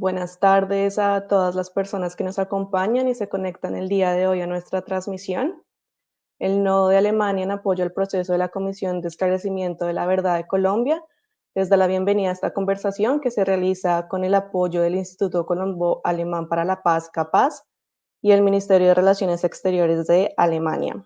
Buenas tardes a todas las personas que nos acompañan y se conectan el día de hoy a nuestra transmisión. El Nodo de Alemania en apoyo al proceso de la Comisión de Esclarecimiento de la Verdad de Colombia les da la bienvenida a esta conversación que se realiza con el apoyo del Instituto Colombo-Alemán para la Paz, CAPAZ, y el Ministerio de Relaciones Exteriores de Alemania.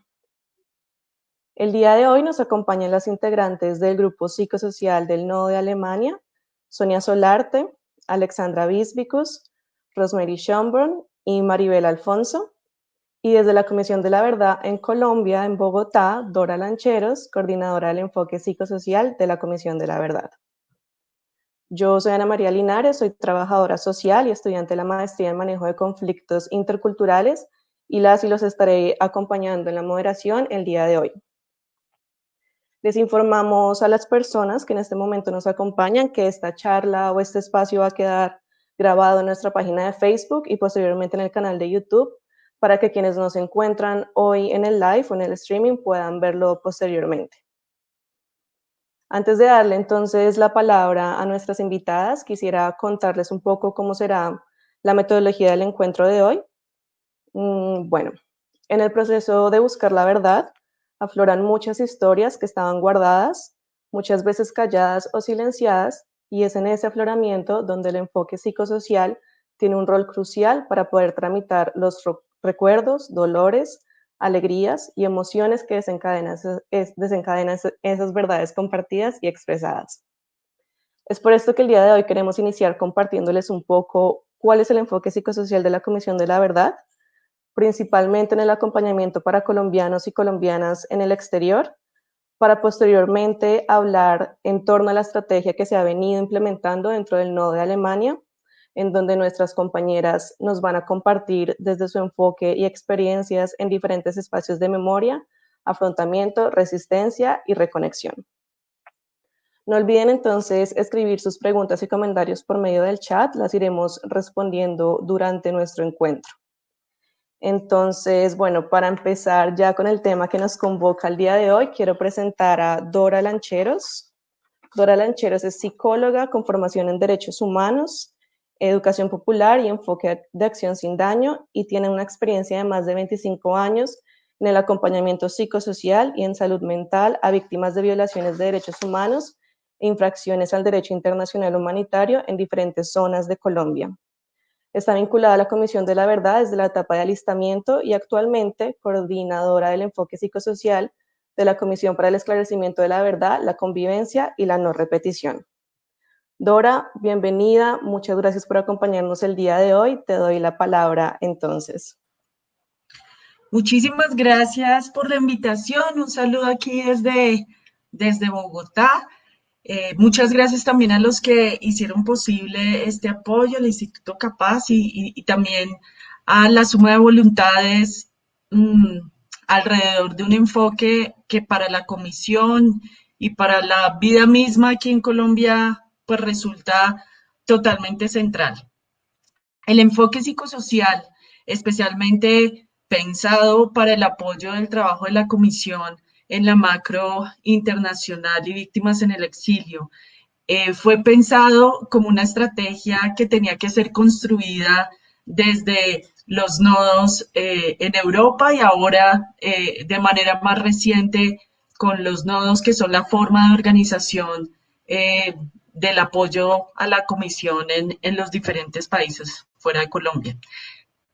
El día de hoy nos acompañan las integrantes del Grupo Psicosocial del Nodo de Alemania, Sonia Solarte, Alexandra Bisbicus, Rosemary Schönbrunn y Maribel Alfonso, y desde la Comisión de la Verdad en Colombia, en Bogotá, Dora Lancheros, coordinadora del enfoque psicosocial de la Comisión de la Verdad. Yo soy Ana María Linares, soy trabajadora social y estudiante de la maestría en manejo de conflictos interculturales y las y los estaré acompañando en la moderación el día de hoy. Les informamos a las personas que en este momento nos acompañan que esta charla o este espacio va a quedar grabado en nuestra página de Facebook y posteriormente en el canal de YouTube para que quienes nos encuentran hoy en el live o en el streaming puedan verlo posteriormente. Antes de darle entonces la palabra a nuestras invitadas, quisiera contarles un poco cómo será la metodología del encuentro de hoy. Bueno, en el proceso de buscar la verdad, afloran muchas historias que estaban guardadas, muchas veces calladas o silenciadas, y es en ese afloramiento donde el enfoque psicosocial tiene un rol crucial para poder tramitar los recuerdos, dolores, alegrías y emociones que desencadenan esas verdades compartidas y expresadas. Es por esto que el día de hoy queremos iniciar compartiéndoles un poco cuál es el enfoque psicosocial de la Comisión de la Verdad, principalmente en el acompañamiento para colombianos y colombianas en el exterior, para posteriormente hablar en torno a la estrategia que se ha venido implementando dentro del Nodo de Alemania, en donde nuestras compañeras nos van a compartir desde su enfoque y experiencias en diferentes espacios de memoria, afrontamiento, resistencia y reconexión. No olviden entonces escribir sus preguntas y comentarios por medio del chat, las iremos respondiendo durante nuestro encuentro. Entonces, bueno, para empezar ya con el tema que nos convoca el día de hoy, quiero presentar a Dora Lancheros. Dora Lancheros es psicóloga con formación en derechos humanos, educación popular y enfoque de acción sin daño, y tiene una experiencia de más de 25 años en el acompañamiento psicosocial y en salud mental a víctimas de violaciones de derechos humanos e infracciones al derecho internacional humanitario en diferentes zonas de Colombia. Está vinculada a la Comisión de la Verdad desde la etapa de alistamiento y actualmente coordinadora del enfoque psicosocial de la Comisión para el Esclarecimiento de la Verdad, la Convivencia y la No Repetición. Dora, bienvenida, muchas gracias por acompañarnos el día de hoy. Te doy la palabra entonces. Muchísimas gracias por la invitación. Un saludo aquí desde Bogotá. Muchas gracias también a los que hicieron posible este apoyo, al Instituto CAPAZ y también a la suma de voluntades alrededor de un enfoque que para la comisión y para la vida misma aquí en Colombia pues resulta totalmente central. El enfoque psicosocial, especialmente pensado para el apoyo del trabajo de la Comisión en la macro internacional y víctimas en el exilio, fue pensado como una estrategia que tenía que ser construida desde los nodos en Europa y ahora de manera más reciente con los nodos que son la forma de organización del apoyo a la comisión en los diferentes países fuera de Colombia.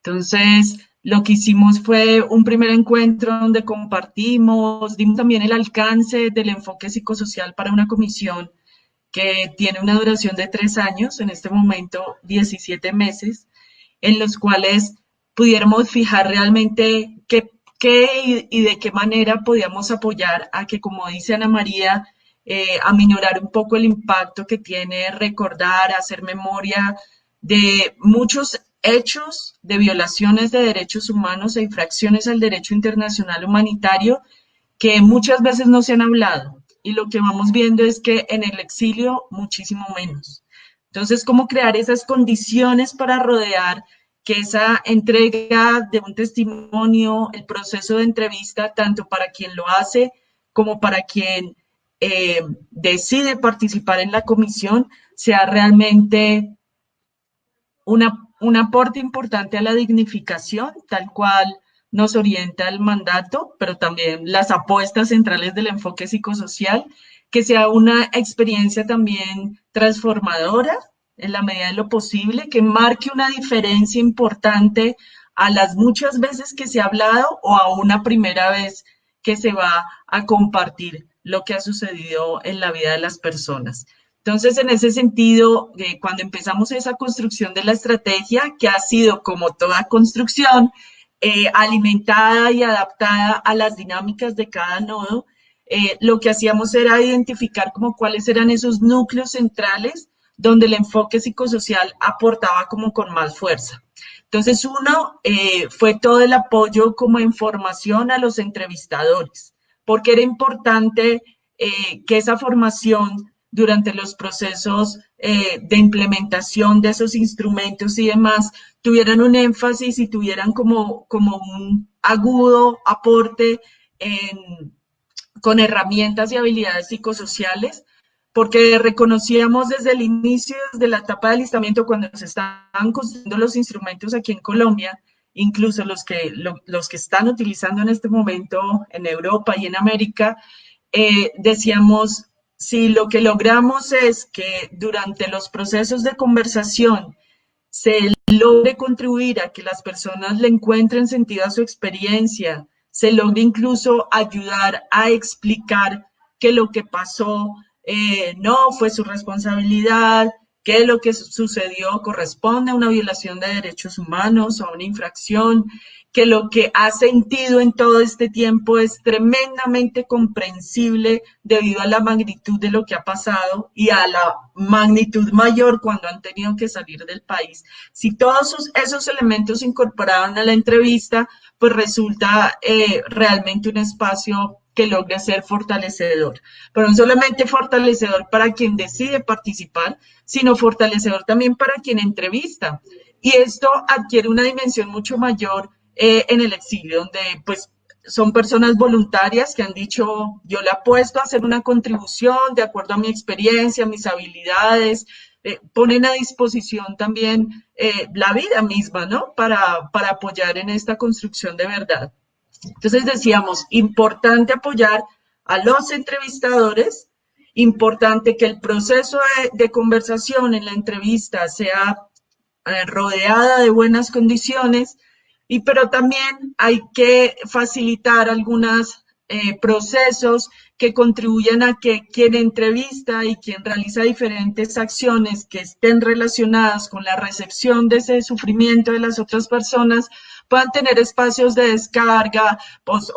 Entonces, lo que hicimos fue un primer encuentro donde compartimos, dimos también el alcance del enfoque psicosocial para una comisión que tiene una duración de 3 años, en este momento 17 meses, en los cuales pudiéramos fijar realmente qué y de qué manera podíamos apoyar a que, como dice Ana María, aminorar un poco el impacto que tiene recordar, hacer memoria de muchos hechos de violaciones de derechos humanos e infracciones al derecho internacional humanitario que muchas veces no se han hablado. Y lo que vamos viendo es que en el exilio muchísimo menos. Entonces, ¿cómo crear esas condiciones para rodear que esa entrega de un testimonio, el proceso de entrevista, tanto para quien lo hace como para quien decide participar en la comisión, sea realmente un aporte importante a la dignificación, tal cual nos orienta el mandato, pero también las apuestas centrales del enfoque psicosocial, que sea una experiencia también transformadora en la medida de lo posible, que marque una diferencia importante a las muchas veces que se ha hablado o a una primera vez que se va a compartir lo que ha sucedido en la vida de las personas. Entonces, en ese sentido, cuando empezamos esa construcción de la estrategia, que ha sido como toda construcción, alimentada y adaptada a las dinámicas de cada nodo, lo que hacíamos era identificar como cuáles eran esos núcleos centrales donde el enfoque psicosocial aportaba como con más fuerza. Entonces, uno fue todo el apoyo como información a los entrevistadores, porque era importante que esa formación durante los procesos de implementación de esos instrumentos y demás tuvieran un énfasis y tuvieran como un agudo aporte con herramientas y habilidades psicosociales, porque reconocíamos desde el inicio, desde la etapa de alistamiento, cuando se estaban construyendo los instrumentos aquí en Colombia, incluso los que están utilizando en este momento en Europa y en América, decíamos, si lo que logramos es que durante los procesos de conversación se logre contribuir a que las personas le encuentren sentido a su experiencia, se logre incluso ayudar a explicar que lo que pasó no fue su responsabilidad, que lo que sucedió corresponde a una violación de derechos humanos o a una infracción, que lo que ha sentido en todo este tiempo es tremendamente comprensible debido a la magnitud de lo que ha pasado y a la magnitud mayor cuando han tenido que salir del país. Si todos esos elementos se incorporaban a la entrevista, pues resulta realmente un espacio que logre ser fortalecedor, pero no solamente fortalecedor para quien decide participar, sino fortalecedor también para quien entrevista. Y esto adquiere una dimensión mucho mayor en el exilio, donde pues son personas voluntarias que han dicho, yo le apuesto a hacer una contribución de acuerdo a mi experiencia, mis habilidades, ponen a disposición también la vida misma, ¿no? Para apoyar en esta construcción de verdad. Entonces decíamos, importante apoyar a los entrevistadores, importante que el proceso de conversación en la entrevista sea rodeada de buenas condiciones, pero también hay que facilitar algunos procesos que contribuyan a que quien entrevista y quien realiza diferentes acciones que estén relacionadas con la recepción de ese sufrimiento de las otras personas puedan tener espacios de descarga, pues,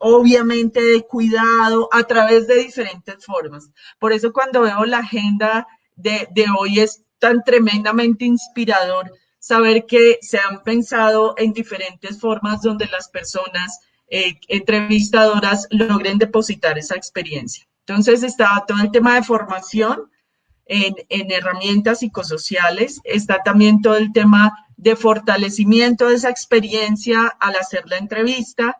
obviamente de cuidado, a través de diferentes formas. Por eso cuando veo la agenda de hoy es tan tremendamente inspirador saber que se han pensado en diferentes formas donde las personas entrevistadoras logren depositar esa experiencia. Entonces está todo el tema de formación en herramientas psicosociales, está también todo el tema de fortalecimiento de esa experiencia al hacer la entrevista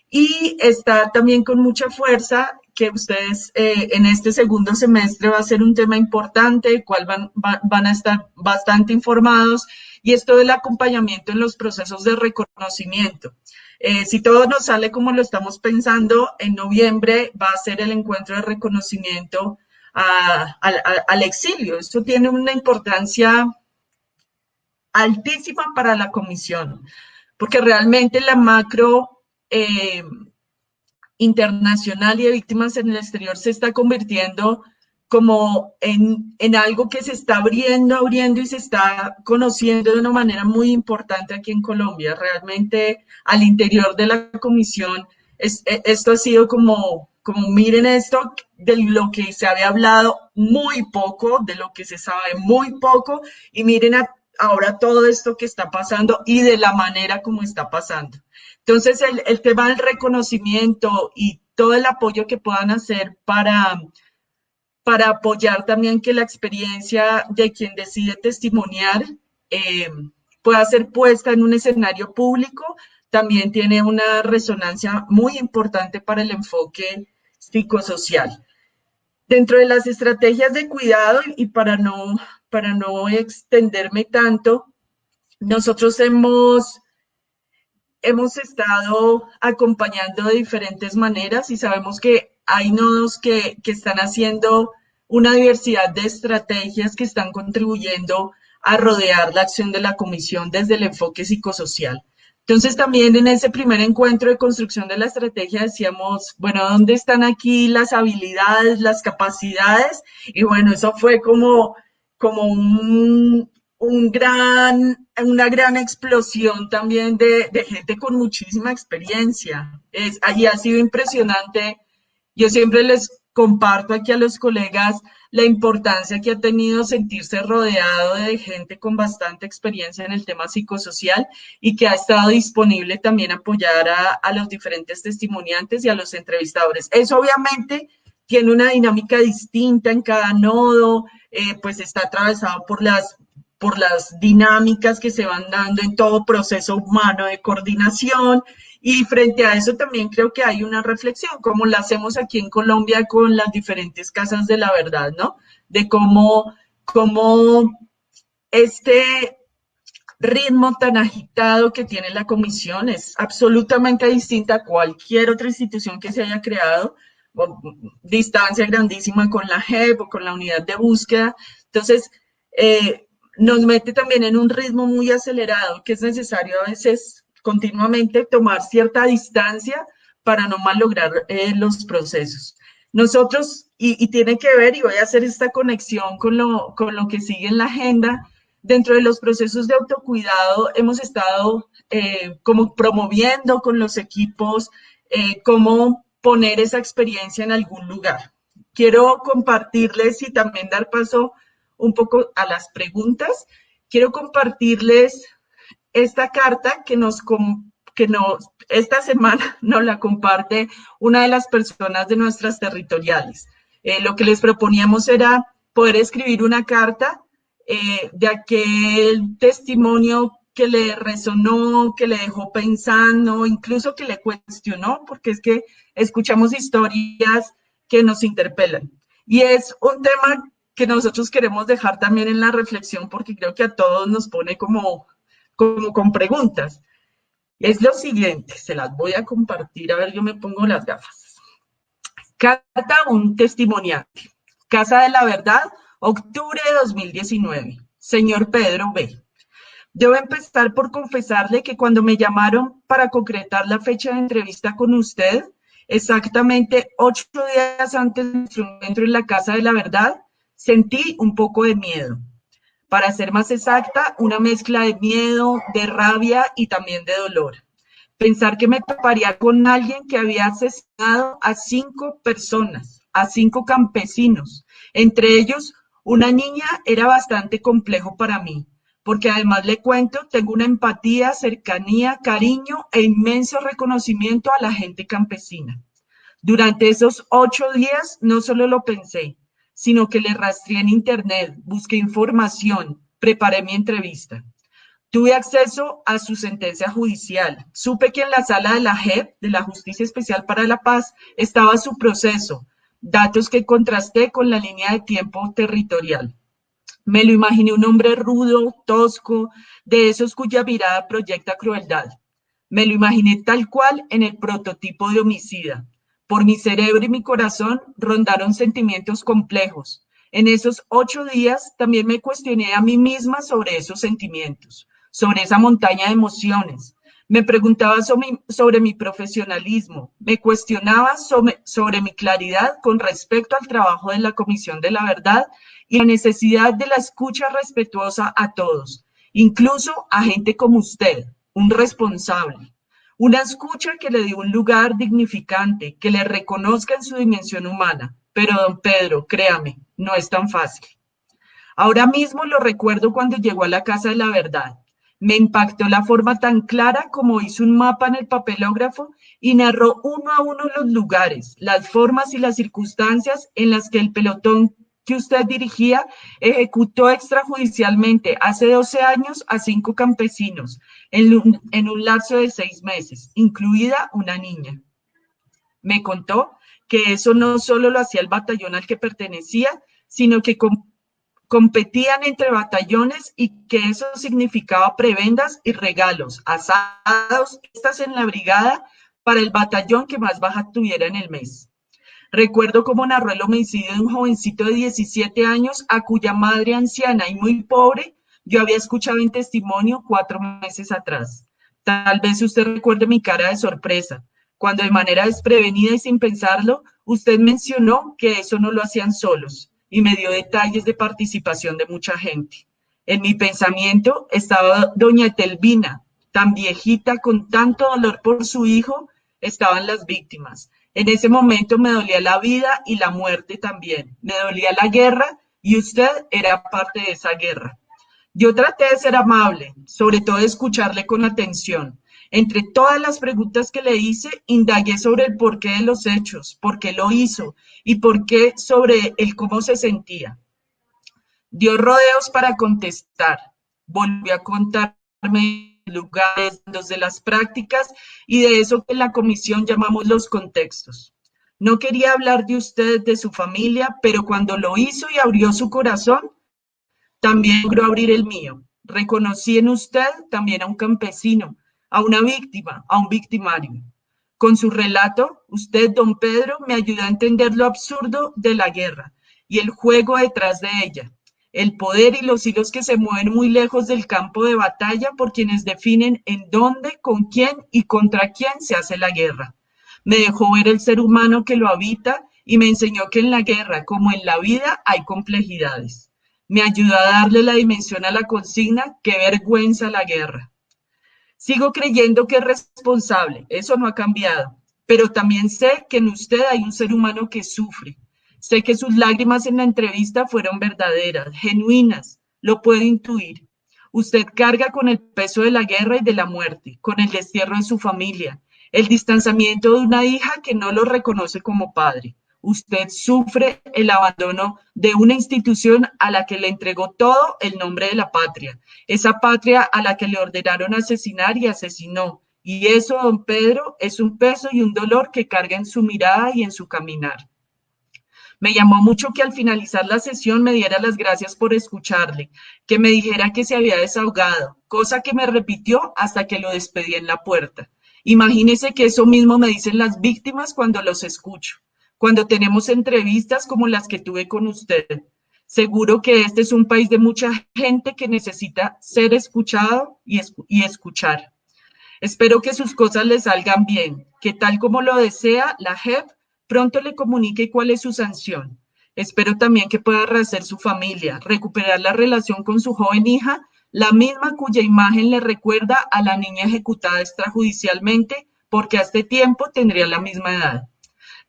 y está también con mucha fuerza que ustedes en este segundo semestre va a ser un tema importante, del cual van a estar bastante informados, y esto del acompañamiento en los procesos de reconocimiento. Si todo nos sale como lo estamos pensando, en noviembre va a ser el encuentro de reconocimiento al exilio. Esto tiene una importancia altísima para la comisión, porque realmente la macro internacional y de víctimas en el exterior se está convirtiendo como en algo que se está abriendo y se está conociendo de una manera muy importante aquí en Colombia. Realmente al interior de la comisión esto ha sido como miren esto, de lo que se había hablado muy poco, de lo que se sabe muy poco, y miren ahora todo esto que está pasando y de la manera como está pasando. Entonces, el tema del reconocimiento y todo el apoyo que puedan hacer para apoyar también que la experiencia de quien decide testimoniar pueda ser puesta en un escenario público, también tiene una resonancia muy importante para el enfoque psicosocial. Dentro de las estrategias de cuidado, y para no extenderme tanto, nosotros hemos estado acompañando de diferentes maneras y sabemos que hay nodos que están haciendo una diversidad de estrategias que están contribuyendo a rodear la acción de la comisión desde el enfoque psicosocial. Entonces también en ese primer encuentro de construcción de la estrategia decíamos, bueno, ¿dónde están aquí las habilidades, las capacidades? Y bueno, eso fue como una gran explosión también de gente con muchísima experiencia. Allí ha sido impresionante. Yo siempre les comparto aquí a los colegas la importancia que ha tenido sentirse rodeado de gente con bastante experiencia en el tema psicosocial y que ha estado disponible también a apoyar a los diferentes testimoniantes y a los entrevistadores. Eso obviamente tiene una dinámica distinta en cada nodo, pues está atravesado por las dinámicas que se van dando en todo proceso humano de coordinación. Y frente a eso también creo que hay una reflexión, como la hacemos aquí en Colombia con las diferentes casas de la verdad, ¿no? De cómo este ritmo tan agitado que tiene la comisión es absolutamente distinta a cualquier otra institución que se haya creado, distancia grandísima con la JEP o con la unidad de búsqueda. Entonces, nos mete también en un ritmo muy acelerado que es necesario a veces continuamente tomar cierta distancia para no malograr los procesos. Nosotros, y tiene que ver, y voy a hacer esta conexión con lo que sigue en la agenda, dentro de los procesos de autocuidado hemos estado como promoviendo con los equipos cómo poner esa experiencia en algún lugar. Quiero compartirles y también dar paso un poco a las preguntas. Quiero compartirles esta carta esta semana nos la comparte una de las personas de nuestras territoriales. Lo que les proponíamos era poder escribir una carta de aquel testimonio que le resonó, que le dejó pensando, incluso que le cuestionó, porque es que escuchamos historias que nos interpelan. Y es un tema que nosotros queremos dejar también en la reflexión, porque creo que a todos nos pone como con preguntas. Es lo siguiente, se las voy a compartir, a ver, yo me pongo las gafas. Carta a un testimoniante. Casa de la Verdad, octubre de 2019. Señor Pedro B. Debo empezar por confesarle que cuando me llamaron para concretar la fecha de entrevista con usted, exactamente 8 días antes de nuestro encuentro en la Casa de la Verdad, sentí un poco de miedo. Para ser más exacta, una mezcla de miedo, de rabia y también de dolor. Pensar que me toparía con alguien que había asesinado a 5 personas, a 5 campesinos, entre ellos una niña, era bastante complejo para mí, porque además le cuento, tengo una empatía, cercanía, cariño e inmenso reconocimiento a la gente campesina. Durante esos 8 días no solo lo pensé, sino que le rastreé en internet, busqué información, preparé mi entrevista. Tuve acceso a su sentencia judicial. Supe que en la sala de la JEP, de la Justicia Especial para la Paz, estaba su proceso, datos que contrasté con la línea de tiempo territorial. Me lo imaginé un hombre rudo, tosco, de esos cuya mirada proyecta crueldad. Me lo imaginé tal cual en el prototipo de homicida. Por mi cerebro y mi corazón rondaron sentimientos complejos. En esos 8 días también me cuestioné a mí misma sobre esos sentimientos, sobre esa montaña de emociones. Me preguntaba sobre mi profesionalismo, me cuestionaba sobre mi claridad con respecto al trabajo de la Comisión de la Verdad y la necesidad de la escucha respetuosa a todos, incluso a gente como usted, un responsable. Una escucha que le dé un lugar dignificante, que le reconozca en su dimensión humana. Pero, don Pedro, créame, no es tan fácil. Ahora mismo lo recuerdo cuando llegó a la Casa de la Verdad. Me impactó la forma tan clara como hizo un mapa en el papelógrafo y narró uno a uno los lugares, las formas y las circunstancias en las que el pelotón que usted dirigía ejecutó extrajudicialmente hace 12 años a 5 campesinos en un lapso de 6 meses, incluida una niña. Me contó que eso no solo lo hacía el batallón al que pertenecía, sino que competían entre batallones y que eso significaba prebendas y regalos, asados, fiestas en la brigada para el batallón que más baja tuviera en el mes. Recuerdo cómo narró el homicidio de un jovencito de 17 años a cuya madre anciana y muy pobre yo había escuchado en testimonio 4 meses atrás. Tal vez usted recuerde mi cara de sorpresa, cuando de manera desprevenida y sin pensarlo, usted mencionó que eso no lo hacían solos y me dio detalles de participación de mucha gente. En mi pensamiento estaba doña Etelvina, tan viejita, con tanto dolor por su hijo, estaban las víctimas. En ese momento me dolía la vida y la muerte también. Me dolía la guerra y usted era parte de esa guerra. Yo traté de ser amable, sobre todo de escucharle con atención. Entre todas las preguntas que le hice, indagué sobre el porqué de los hechos, por qué lo hizo y por qué sobre el cómo se sentía. Dio rodeos para contestar. Volvió a contarme lugares de las prácticas y de eso que en la comisión llamamos los contextos. No quería hablar de usted, de su familia, pero cuando lo hizo y abrió su corazón, también logró abrir el mío. Reconocí en usted también a un campesino, a una víctima, a un victimario. Con su relato, usted, don Pedro, me ayudó a entender lo absurdo de la guerra y el juego detrás de ella, el poder y los hilos que se mueven muy lejos del campo de batalla por quienes definen en dónde, con quién y contra quién se hace la guerra. Me dejó ver el ser humano que lo habita y me enseñó que en la guerra, como en la vida, hay complejidades. Me ayudó a darle la dimensión a la consigna, qué vergüenza la guerra. Sigo creyendo que es responsable, eso no ha cambiado, pero también sé que en usted hay un ser humano que sufre. Sé que sus lágrimas en la entrevista fueron verdaderas, genuinas, lo puedo intuir. Usted carga con el peso de la guerra y de la muerte, con el destierro de su familia, el distanciamiento de una hija que no lo reconoce como padre. Usted sufre el abandono de una institución a la que le entregó todo el nombre de la patria, esa patria a la que le ordenaron asesinar y asesinó. Y eso, don Pedro, es un peso y un dolor que carga en su mirada y en su caminar. Me llamó mucho que al finalizar la sesión me diera las gracias por escucharle, que me dijera que se había desahogado, cosa que me repitió hasta que lo despedí en la puerta. Imagínese que eso mismo me dicen las víctimas cuando los escucho, cuando tenemos entrevistas como las que tuve con usted. Seguro que este es un país de mucha gente que necesita ser escuchado y escuchar. Espero que sus cosas le salgan bien, que tal como lo desea la JEP, pronto le comunique cuál es su sanción. Espero también que pueda rehacer su familia, recuperar la relación con su joven hija, la misma cuya imagen le recuerda a la niña ejecutada extrajudicialmente, porque a este tiempo tendría la misma edad.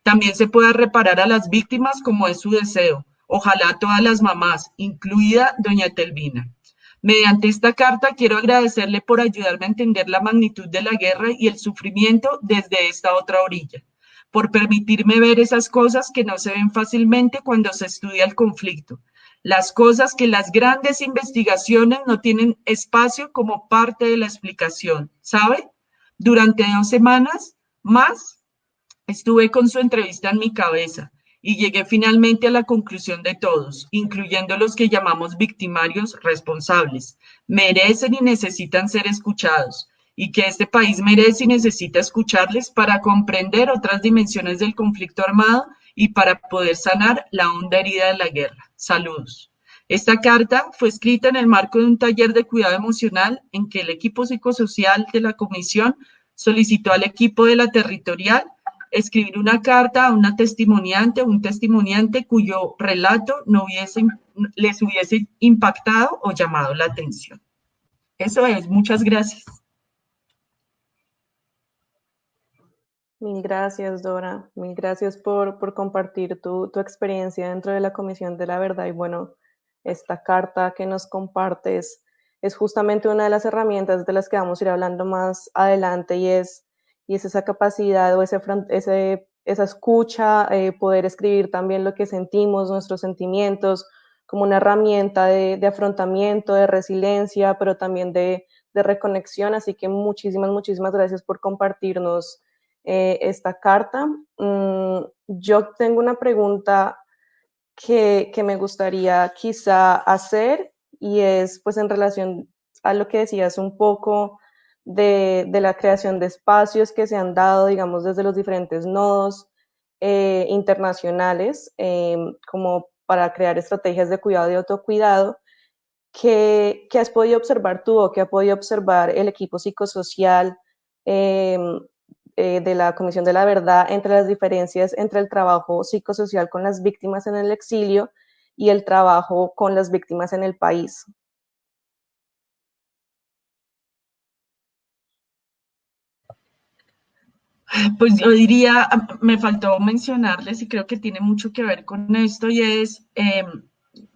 También se pueda reparar a las víctimas como es su deseo. Ojalá a todas las mamás, incluida doña Telvina. Mediante esta carta quiero agradecerle por ayudarme a entender la magnitud de la guerra y el sufrimiento desde esta otra orilla, por permitirme ver esas cosas que no se ven fácilmente cuando se estudia el conflicto, las cosas que las grandes investigaciones no tienen espacio como parte de la explicación, ¿sabe? Durante 2 semanas más estuve con su entrevista en mi cabeza y llegué finalmente a la conclusión de todos, incluyendo los que llamamos victimarios responsables. Merecen y necesitan ser escuchados y que este país merece y necesita escucharles para comprender otras dimensiones del conflicto armado y para poder sanar la honda herida de la guerra. Saludos. Esta carta fue escrita en el marco de un taller de cuidado emocional en que el equipo psicosocial de la comisión solicitó al equipo de la territorial escribir una carta a una testimoniante o un testimoniante cuyo relato no les hubiese impactado o llamado la atención. Eso es, muchas gracias. Mil gracias, Dora. Mil gracias por compartir tu experiencia dentro de la Comisión de la Verdad. Y bueno, esta carta que nos compartes es justamente una de las herramientas de las que vamos a ir hablando más adelante y es esa capacidad o esa escucha, poder escribir también lo que sentimos, nuestros sentimientos, como una herramienta de afrontamiento, de resiliencia, pero también de reconexión. Así que muchísimas gracias por compartirnos esta carta. Yo tengo una pregunta que me gustaría quizá hacer, y es pues en relación a lo que decías un poco de la creación de espacios que se han dado, digamos, desde los diferentes nodos internacionales, como para crear estrategias de cuidado y autocuidado. ¿Qué has podido observar tú o qué ha podido observar el equipo psicosocial eh, de la Comisión de la Verdad entre las diferencias entre el trabajo psicosocial con las víctimas en el exilio y el trabajo con las víctimas en el país? Pues yo diría, me faltó mencionarles y creo que tiene mucho que ver con esto y es,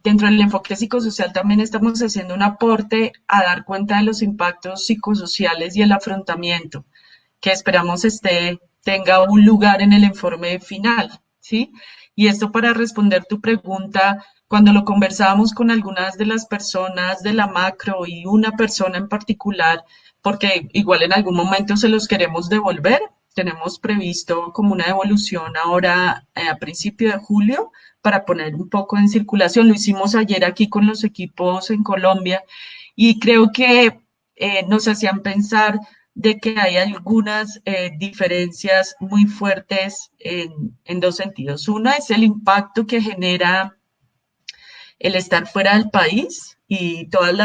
dentro del enfoque psicosocial también estamos haciendo un aporte a dar cuenta de los impactos psicosociales y el afrontamiento, que esperamos tenga un lugar en el informe final, ¿sí? Y esto para responder tu pregunta, cuando lo conversábamos con algunas de las personas de la macro y una persona en particular, porque igual en algún momento se los queremos devolver, tenemos previsto como una devolución ahora a principio de julio para poner un poco en circulación. Lo hicimos ayer aquí con los equipos en Colombia y creo que nos hacían pensar de que hay algunas diferencias muy fuertes en dos sentidos. Una es el impacto que genera el estar fuera del país y todas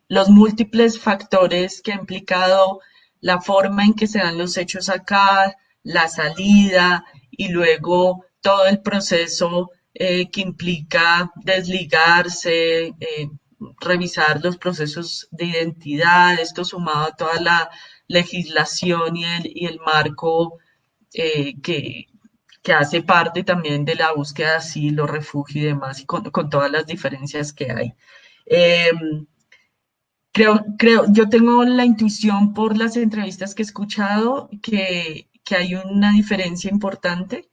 los múltiples factores que ha implicado la forma en que se dan los hechos acá, la salida y luego todo el proceso que implica desligarse, revisar los procesos de identidad, esto sumado a toda la legislación y el marco eh, que, que hace parte también de la búsqueda de asilo, refugio y demás, y con todas las diferencias que hay. Eh, yo tengo la intuición por las entrevistas que he escuchado que hay una diferencia importante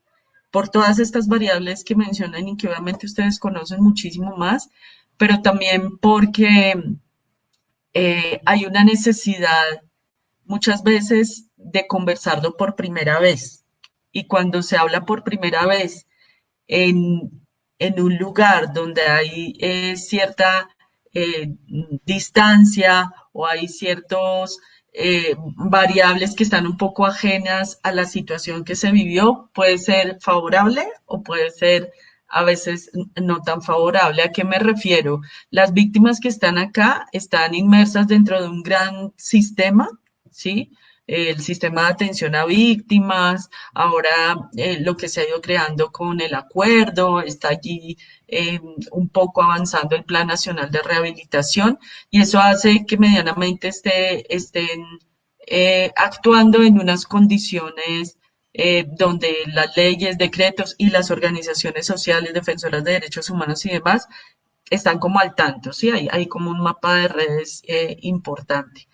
por todas estas variables que mencionan y que obviamente ustedes conocen muchísimo más, pero también porque hay una necesidad muchas veces de conversarlo por primera vez. Y cuando se habla por primera vez en, en un lugar donde hay cierta distancia o hay ciertos variables que están un poco ajenas a la situación que se vivió, puede ser favorable o puede ser a veces no tan favorable. ¿A qué me refiero? Las víctimas que están acá están inmersas dentro de un gran sistema, ¿sí? El sistema de atención a víctimas, ahora lo que se ha ido creando con el acuerdo, está allí un poco avanzando el Plan Nacional de Rehabilitación y eso hace que medianamente estén actuando en unas condiciones donde las leyes, decretos y las organizaciones sociales, defensoras de derechos humanos y demás están como al tanto, ¿sí? Hay como un mapa de redes importante.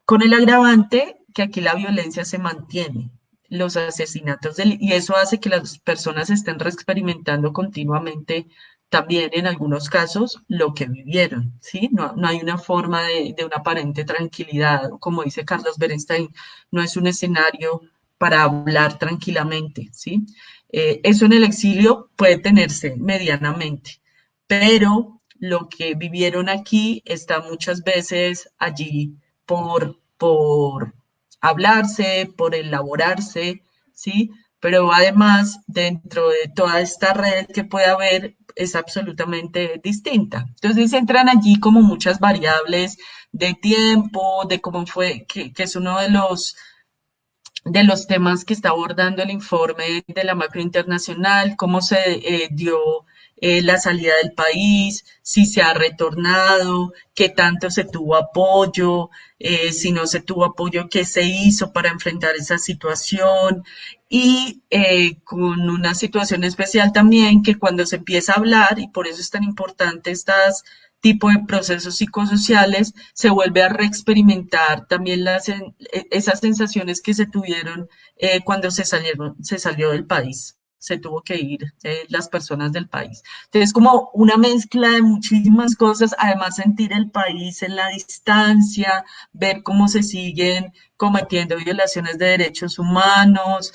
Con el agravante que aquí la violencia se mantiene, los asesinatos, y eso hace que las personas estén reexperimentando continuamente también en algunos casos lo que vivieron, ¿sí? No hay una forma de una aparente tranquilidad, como dice Carlos Berenstein, no es un escenario para hablar tranquilamente, ¿sí? Eso en el exilio puede tenerse medianamente, pero lo que vivieron aquí está muchas veces allí por hablarse, por elaborarse, ¿sí? Pero además, dentro de toda esta red que puede haber, es absolutamente distinta. Entonces entran allí como muchas variables de tiempo, de cómo fue, que es uno de los temas que está abordando el informe de la macro internacional, cómo se dio la salida del país, si se ha retornado, qué tanto se tuvo apoyo, si no se tuvo apoyo, qué se hizo para enfrentar esa situación y con una situación especial también que cuando se empieza a hablar, y por eso es tan importante estas tipo de procesos psicosociales, se vuelve a reexperimentar también esas sensaciones que se tuvieron cuando se salió del país. se tuvo que ir las personas del país. Entonces, como una mezcla de muchísimas cosas, además sentir el país en la distancia, ver cómo se siguen cometiendo violaciones de derechos humanos,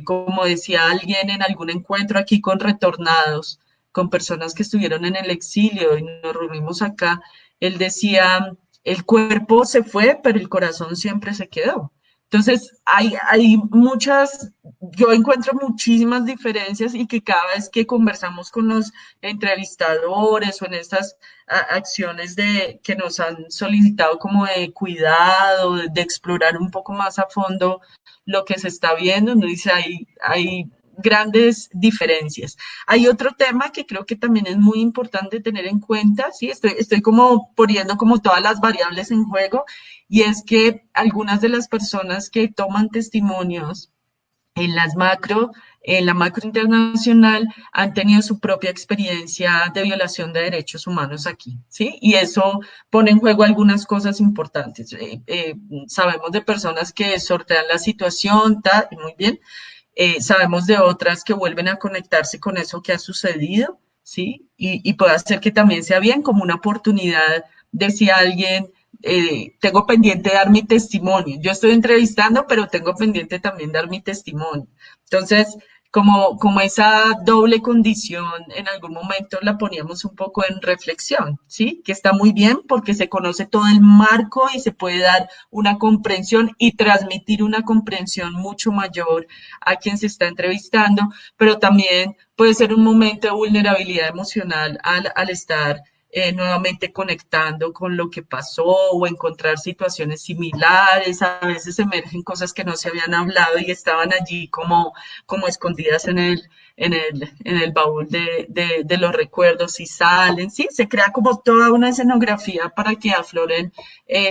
como decía alguien en algún encuentro aquí con retornados, con personas que estuvieron en el exilio y nos reunimos acá, él decía, el cuerpo se fue, pero el corazón siempre se quedó. Entonces, hay muchas, yo encuentro muchísimas diferencias y que cada vez que conversamos con los entrevistadores o en estas acciones que nos han solicitado como de cuidado, de explorar un poco más a fondo lo que se está viendo, nos dice, hay grandes diferencias. Hay otro tema que creo que también es muy importante tener en cuenta, ¿sí? Estoy como poniendo como todas las variables en juego, y es que algunas de las personas que toman testimonios en en la macro internacional, han tenido su propia experiencia de violación de derechos humanos aquí, ¿sí? Y eso pone en juego algunas cosas importantes. Sabemos de personas que sortean la situación, muy bien. Sabemos de otras que vuelven a conectarse con eso que ha sucedido, ¿sí? Y puede ser que también sea bien como una oportunidad de si alguien, tengo pendiente dar mi testimonio. Yo estoy entrevistando, pero tengo pendiente también dar mi testimonio. Entonces, como esa doble condición en algún momento la poníamos un poco en reflexión, ¿sí? Que está muy bien porque se conoce todo el marco y se puede dar una comprensión y transmitir una comprensión mucho mayor a quien se está entrevistando, pero también puede ser un momento de vulnerabilidad emocional al estar nuevamente conectando con lo que pasó o encontrar situaciones similares. A veces emergen cosas que no se habían hablado y estaban allí como escondidas en el baúl de los recuerdos y salen, ¿sí? Se crea como toda una escenografía para que afloren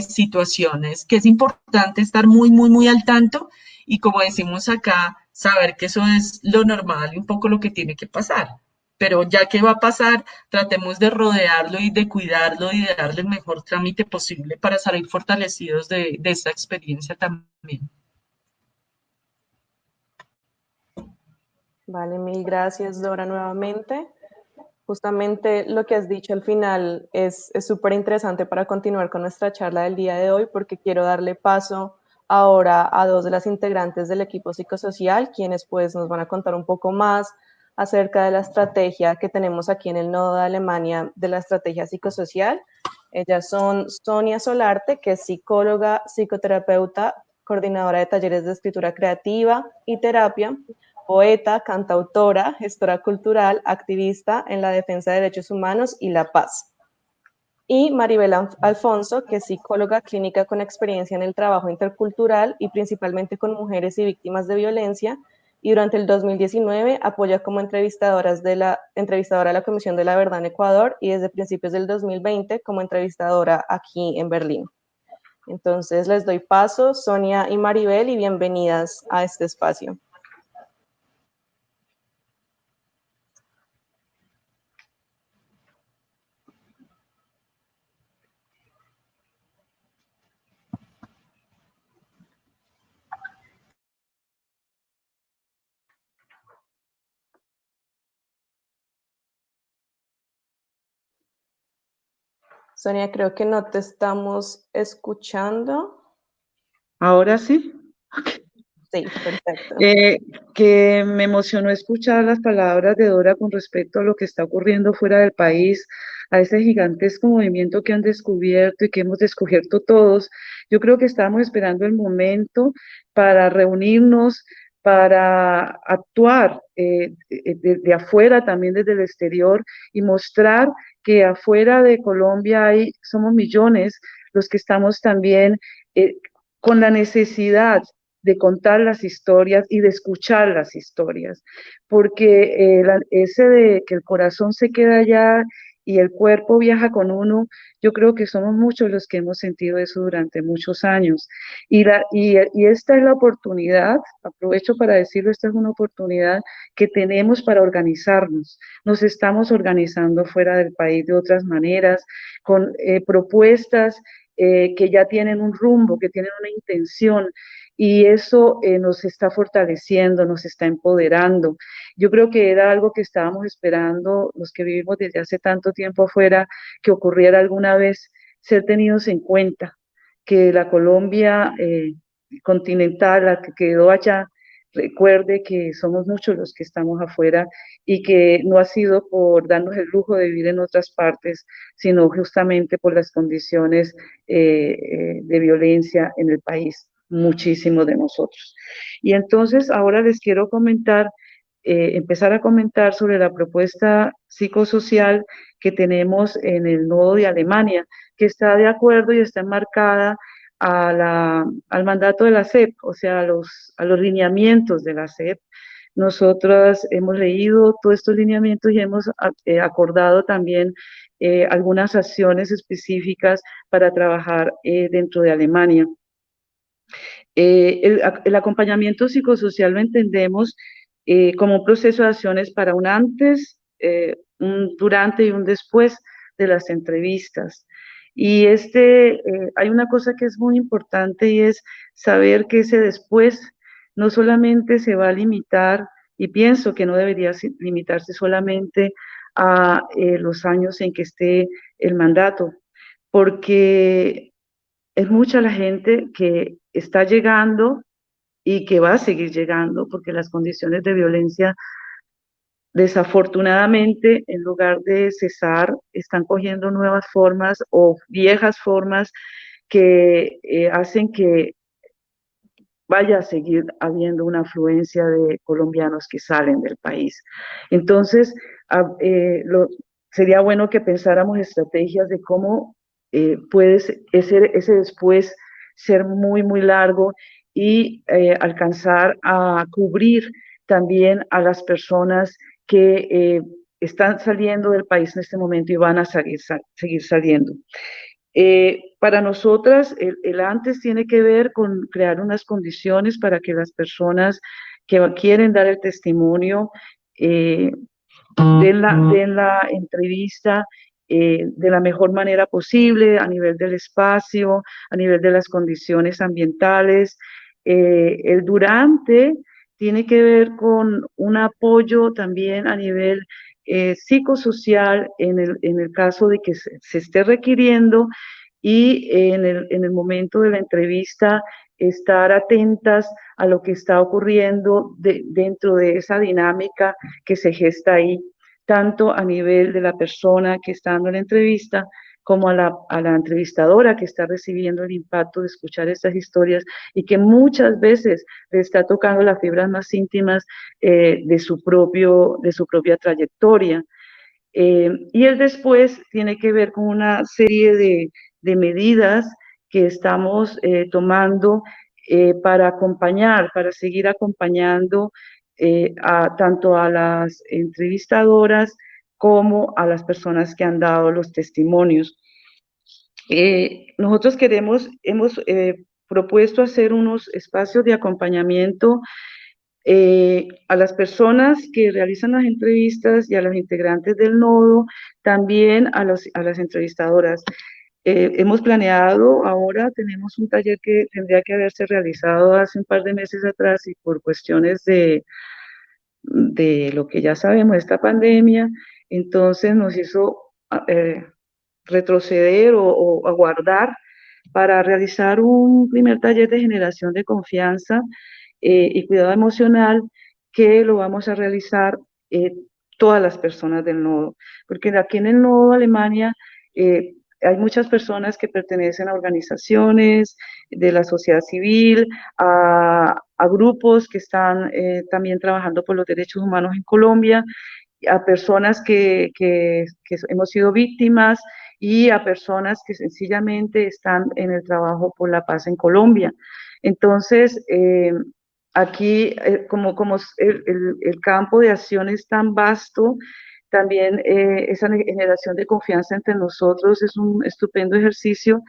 situaciones, que es importante estar muy, muy, muy al tanto y como decimos acá, saber que eso es lo normal y un poco lo que tiene que pasar. Pero ya que va a pasar, tratemos de rodearlo y de cuidarlo y de darle el mejor trámite posible para salir fortalecidos de esta experiencia también. Vale, mil gracias, Dora, nuevamente. Justamente lo que has dicho al final es súper interesante para continuar con nuestra charla del día de hoy, porque quiero darle paso ahora a dos de las integrantes del equipo psicosocial, quienes pues nos van a contar un poco más acerca de la estrategia que tenemos aquí en el Nodo de Alemania de la estrategia psicosocial. Ellas son Sonia Solarte, que es psicóloga, psicoterapeuta, coordinadora de talleres de escritura creativa y terapia, poeta, cantautora, gestora cultural, activista en la defensa de derechos humanos y la paz. Y Maribel Alfonso, que es psicóloga clínica con experiencia en el trabajo intercultural y principalmente con mujeres y víctimas de violencia, y durante el 2019 apoya como entrevistadora de la Comisión de la Verdad en Ecuador y desde principios del 2020 como entrevistadora aquí en Berlín. Entonces les doy paso, Sonia y Maribel, y bienvenidas a este espacio. Sonia, creo que no te estamos escuchando. ¿Ahora sí? Sí, perfecto. Que me emocionó escuchar las palabras de Dora con respecto a lo que está ocurriendo fuera del país, a ese gigantesco movimiento que han descubierto y que hemos descubierto todos. Yo creo que estamos esperando el momento para reunirnos, para actuar de afuera, también desde el exterior, y mostrar que afuera de Colombia somos millones los que estamos también con la necesidad de contar las historias y de escuchar las historias, porque ese de que el corazón se queda allá y el cuerpo viaja con uno, yo creo que somos muchos los que hemos sentido eso durante muchos años. Y esta es la oportunidad, aprovecho para decirlo, esta es una oportunidad que tenemos para organizarnos. Nos estamos organizando fuera del país de otras maneras, con propuestas que ya tienen un rumbo, que tienen una intención, y eso nos está fortaleciendo, nos está empoderando. Yo creo que era algo que estábamos esperando los que vivimos desde hace tanto tiempo afuera, que ocurriera alguna vez, ser tenidos en cuenta, que la Colombia continental, la que quedó allá, recuerde que somos muchos los que estamos afuera y que no ha sido por darnos el lujo de vivir en otras partes, sino justamente por las condiciones de violencia en el país, muchísimos de nosotros. Y entonces ahora les quiero comentar, empezar a comentar sobre la propuesta psicosocial que tenemos en el nodo de Alemania, que está de acuerdo y está enmarcada al mandato de la SEP, o sea, a los lineamientos de la SEP. Nosotras hemos leído todos estos lineamientos y hemos acordado también algunas acciones específicas para trabajar dentro de Alemania. El acompañamiento psicosocial lo entendemos como un proceso de acciones para un antes, un durante y un después de las entrevistas. Y hay una cosa que es muy importante y es saber que ese después no solamente se va a limitar, y pienso que no debería limitarse solamente a los años en que esté el mandato, porque es mucha la gente que está llegando y que va a seguir llegando, porque las condiciones de violencia, desafortunadamente, en lugar de cesar, están cogiendo nuevas formas o viejas formas que hacen que vaya a seguir habiendo una afluencia de colombianos que salen del país. Entonces, sería bueno que pensáramos estrategias de cómo puede ese después ser muy, muy largo y alcanzar a cubrir también a las personas que están saliendo del país en este momento y van a seguir saliendo. Para nosotras, el antes tiene que ver con crear unas condiciones para que las personas que quieren dar el testimonio den la entrevista de la mejor manera posible a nivel del espacio, a nivel de las condiciones ambientales. El durante tiene que ver con un apoyo también a nivel psicosocial en el caso de que se esté requiriendo y en el momento de la entrevista estar atentas a lo que está ocurriendo dentro de esa dinámica que se gesta ahí, tanto a nivel de la persona que está dando la entrevista como a la entrevistadora que está recibiendo el impacto de escuchar estas historias y que muchas veces le está tocando las fibras más íntimas de su propia trayectoria. Y el después tiene que ver con una serie de medidas que estamos tomando para acompañar, para seguir acompañando tanto a las entrevistadoras como a las personas que han dado los testimonios. Nosotros hemos propuesto hacer unos espacios de acompañamiento a las personas que realizan las entrevistas y a los integrantes del nodo, también a las entrevistadoras. Hemos planeado, ahora tenemos un taller que tendría que haberse realizado hace un par de meses atrás y por cuestiones de lo que ya sabemos, esta pandemia, entonces nos hizo retroceder o aguardar para realizar un primer taller de generación de confianza y cuidado emocional que lo vamos a realizar todas las personas del nodo, porque aquí en el nodo de Alemania hay muchas personas que pertenecen a organizaciones de la sociedad civil, a grupos que están también trabajando por los derechos humanos en Colombia, a personas que hemos sido víctimas y a personas que sencillamente están en el trabajo por la paz en Colombia. Entonces, aquí, como el campo de acción es tan vasto, también esa generación de confianza entre nosotros es un estupendo ejercicio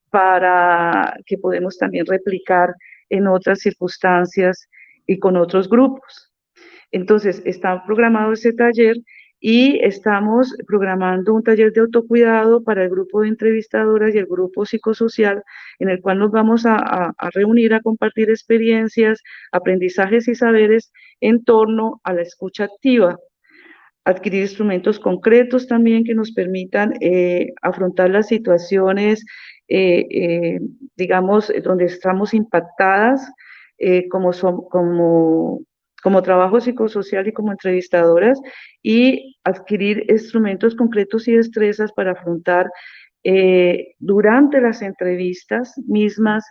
para que podemos también replicar en otras circunstancias y con otros grupos. Entonces, está programado ese taller y estamos programando un taller de autocuidado para el grupo de entrevistadoras y el grupo psicosocial, en el cual nos vamos a reunir a compartir experiencias, aprendizajes y saberes en torno a la escucha activa, adquirir instrumentos concretos también que nos permitan afrontar las situaciones, digamos, donde estamos impactadas como trabajo psicosocial y como entrevistadoras, y adquirir instrumentos concretos y destrezas para afrontar durante las entrevistas mismas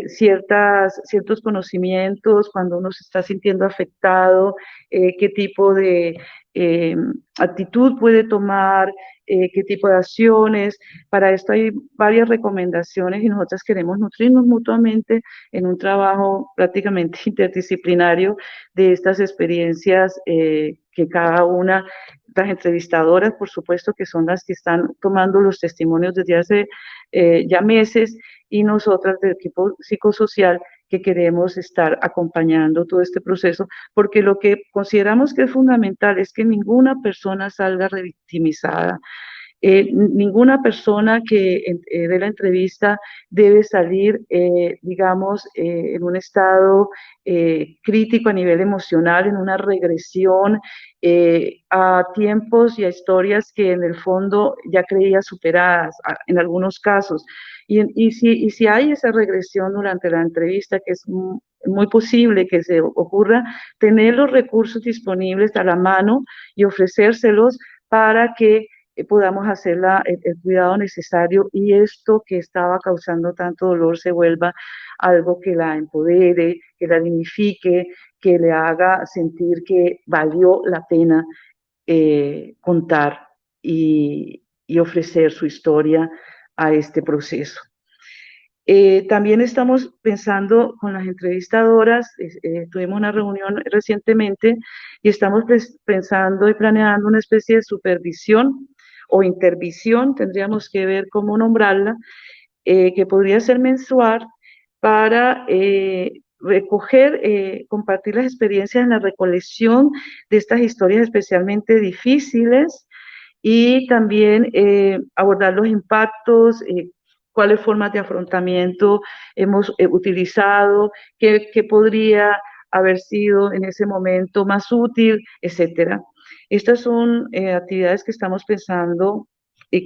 ciertos conocimientos, cuando uno se está sintiendo afectado, qué tipo de eh, actitud puede tomar, qué tipo de acciones. Para esto hay varias recomendaciones y nosotras queremos nutrirnos mutuamente en un trabajo prácticamente interdisciplinario de estas experiencias que cada una, las entrevistadoras, por supuesto, que son las que están tomando los testimonios desde hace ya meses, y nosotras del equipo psicosocial que queremos estar acompañando todo este proceso, porque lo que consideramos que es fundamental es que ninguna persona salga revictimizada. Ninguna persona que dé la entrevista debe salir, digamos, en un estado crítico a nivel emocional, en una regresión a tiempos y a historias que en el fondo ya creía superadas, en algunos casos. Y si hay esa regresión durante la entrevista, que es muy posible que se ocurra, tener los recursos disponibles a la mano y ofrecérselos para que podamos hacer el cuidado necesario, y esto que estaba causando tanto dolor se vuelva algo que la empodere, que la dignifique, que le haga sentir que valió la pena contar y ofrecer su historia a este proceso. También estamos pensando con las entrevistadoras, tuvimos una reunión recientemente y estamos pensando y planeando una especie de supervisión o intervisión, tendríamos que ver cómo nombrarla, que podría ser mensual, para recoger, compartir las experiencias en la recolección de estas historias especialmente difíciles, y también abordar los impactos, cuáles formas de afrontamiento hemos utilizado, qué podría haber sido en ese momento más útil, etcétera. Estas son actividades que estamos pensando y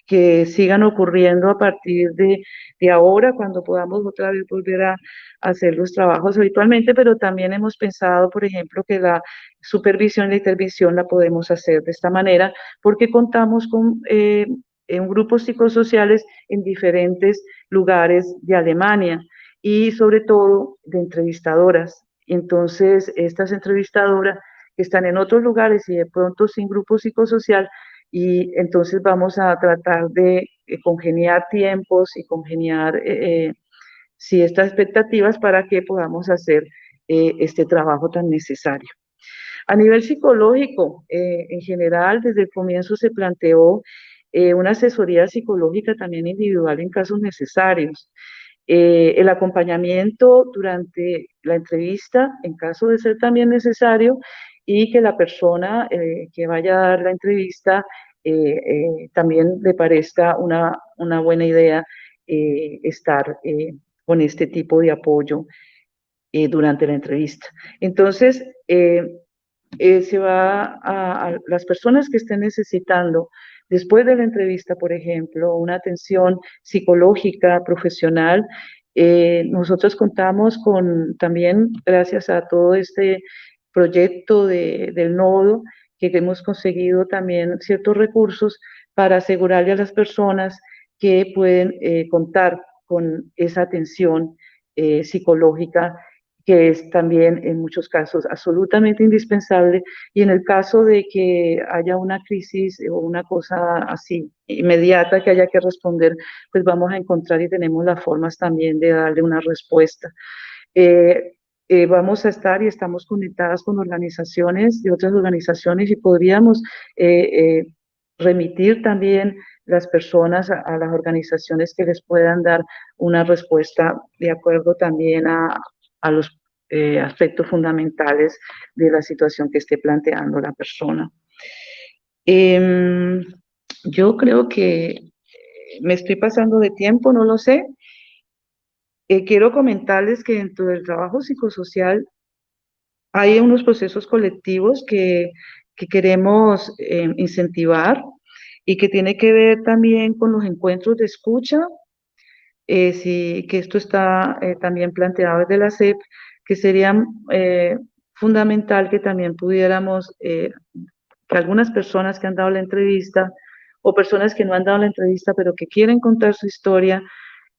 que sigan ocurriendo a partir de ahora, cuando podamos otra vez volver a hacer los trabajos habitualmente, pero también hemos pensado, por ejemplo, que la supervisión y la intervención la podemos hacer de esta manera, porque contamos con grupos psicosociales en diferentes lugares de Alemania y sobre todo de entrevistadoras. Entonces, estas entrevistadoras que están en otros lugares y de pronto sin grupo psicosocial, y entonces vamos a tratar de congeniar tiempos y congeniar sí, estas expectativas para que podamos hacer este trabajo tan necesario. A nivel psicológico, en general, desde el comienzo se planteó una asesoría psicológica también individual en casos necesarios. El acompañamiento durante la entrevista, en caso de ser también necesario, y que la persona que vaya a dar la entrevista también le parezca una buena idea estar con este tipo de apoyo durante la entrevista. Entonces, se va a las personas que estén necesitando, después de la entrevista, por ejemplo, una atención psicológica, profesional. Nosotros contamos con también, gracias a todo este proyecto del nodo, que hemos conseguido también ciertos recursos para asegurarle a las personas que pueden contar con esa atención psicológica, que es también en muchos casos absolutamente indispensable, y en el caso de que haya una crisis o una cosa así inmediata que haya que responder, pues vamos a encontrar y tenemos las formas también de darle una respuesta. Vamos a estar y estamos conectadas con organizaciones de otras organizaciones, y podríamos remitir también las personas a las organizaciones que les puedan dar una respuesta de acuerdo también a los aspectos fundamentales de la situación que esté planteando la persona. Yo creo que me estoy pasando de tiempo, no lo sé. Quiero comentarles que dentro del trabajo psicosocial hay unos procesos colectivos que queremos incentivar y que tiene que ver también con los encuentros de escucha, sí, que esto está también planteado desde la SEP, que sería fundamental que también pudiéramos, que algunas personas que han dado la entrevista o personas que no han dado la entrevista pero que quieren contar su historia,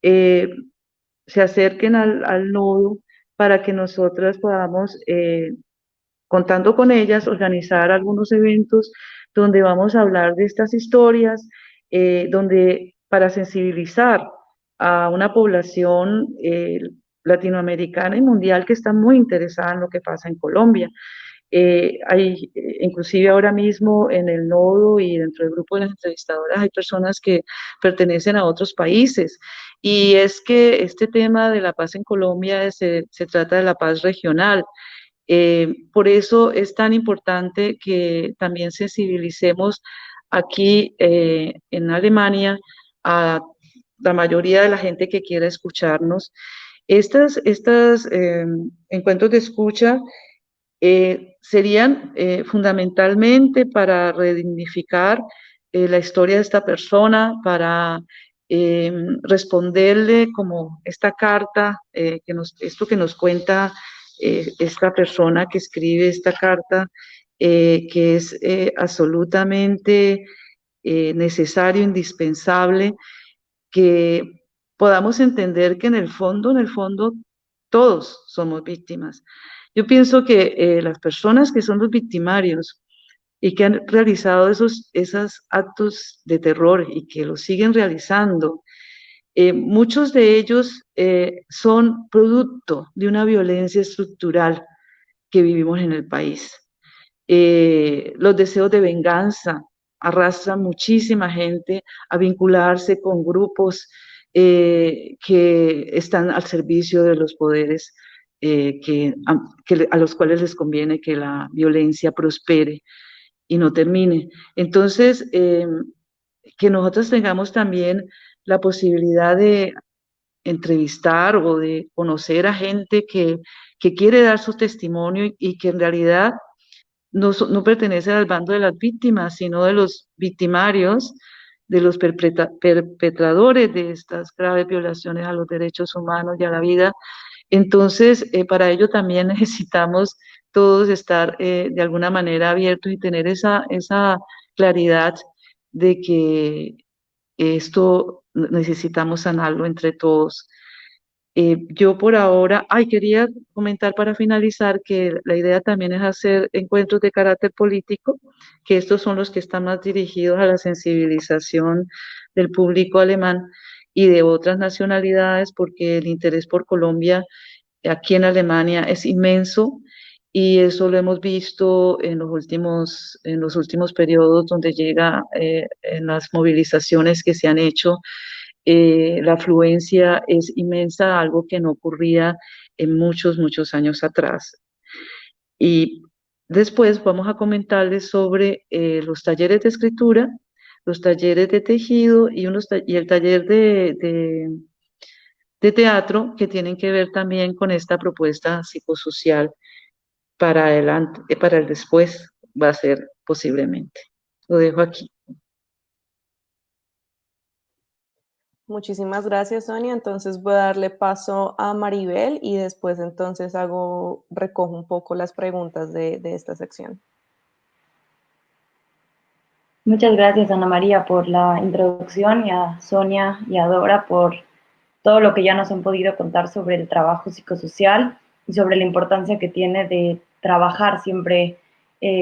eh, se acerquen al nodo para que nosotras podamos, contando con ellas, organizar algunos eventos donde vamos a hablar de estas historias, donde para sensibilizar a una población latinoamericana y mundial que está muy interesada en lo que pasa en Colombia. Inclusive ahora mismo en el nodo y dentro del grupo de las entrevistadoras hay personas que pertenecen a otros países. Y es que este tema de la paz en Colombia se trata de la paz regional. Por eso es tan importante que también sensibilicemos aquí en Alemania a la mayoría de la gente que quiera escucharnos. Estos encuentros de escucha serían fundamentalmente para redignificar la historia de esta persona, para responderle como esta carta, esto que nos cuenta esta persona que escribe esta carta, que es absolutamente necesario, indispensable, que podamos entender que en el fondo, todos somos víctimas. Yo pienso que las personas que son los victimarios y que han realizado esos actos de terror y que lo siguen realizando, muchos de ellos son producto de una violencia estructural que vivimos en el país. Los deseos de venganza arrastran muchísima gente a vincularse con grupos que están al servicio de los poderes a los cuales les conviene que la violencia prospere y no termine. Entonces, que nosotros tengamos también la posibilidad de entrevistar o de conocer a gente que quiere dar su testimonio y que en realidad no pertenecen al bando de las víctimas, sino de los victimarios, de los perpetradores de estas graves violaciones a los derechos humanos y a la vida. Entonces, para ello también necesitamos todos estar de alguna manera abiertos y tener esa claridad de que esto necesitamos sanarlo entre todos. Yo por ahora, quería comentar para finalizar que la idea también es hacer encuentros de carácter político, que estos son los que están más dirigidos a la sensibilización del público alemán y de otras nacionalidades, porque el interés por Colombia aquí en Alemania es inmenso y eso lo hemos visto en los últimos periodos donde llega en las movilizaciones que se han hecho. La afluencia es inmensa, algo que no ocurría en muchos años atrás. Y después vamos a comentarles sobre los talleres de escritura, los talleres de tejido y el taller de teatro que tienen que ver también con esta propuesta psicosocial para adelante, para el después va a ser posiblemente. Lo dejo aquí. Muchísimas gracias, Sonia. Entonces voy a darle paso a Maribel y después entonces recojo un poco las preguntas de esta sección. Muchas gracias, Ana María, por la introducción y a Sonia y a Dora por todo lo que ya nos han podido contar sobre el trabajo psicosocial y sobre la importancia que tiene de trabajar siempre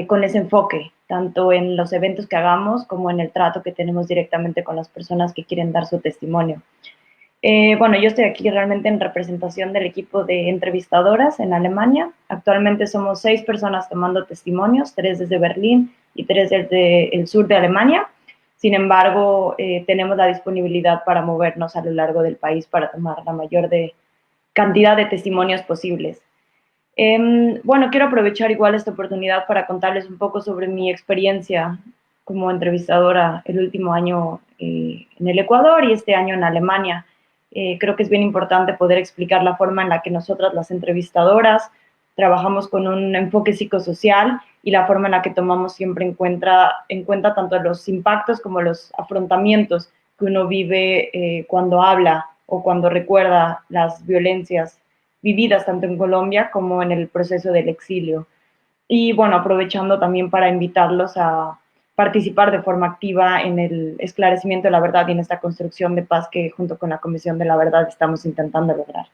con ese enfoque, tanto en los eventos que hagamos como en el trato que tenemos directamente con las personas que quieren dar su testimonio. Bueno, yo estoy aquí realmente en representación del equipo de entrevistadoras en Alemania. Actualmente somos 6 personas tomando testimonios, 3 desde Berlín y 3 desde el sur de Alemania. Sin embargo, tenemos la disponibilidad para movernos a lo largo del país para tomar la mayor cantidad de testimonios posibles. Bueno, quiero aprovechar igual esta oportunidad para contarles un poco sobre mi experiencia como entrevistadora el último año en el Ecuador y este año en Alemania. Creo que es bien importante poder explicar la forma en la que nosotras, las entrevistadoras, trabajamos con un enfoque psicosocial y la forma en la que tomamos siempre en cuenta tanto los impactos como los afrontamientos que uno vive cuando habla o cuando recuerda las violencias vividas tanto en Colombia como en el proceso del exilio. Y bueno, aprovechando también para invitarlos a participar de forma activa en el esclarecimiento de la verdad y en esta construcción de paz que junto con la Comisión de la Verdad estamos intentando lograr.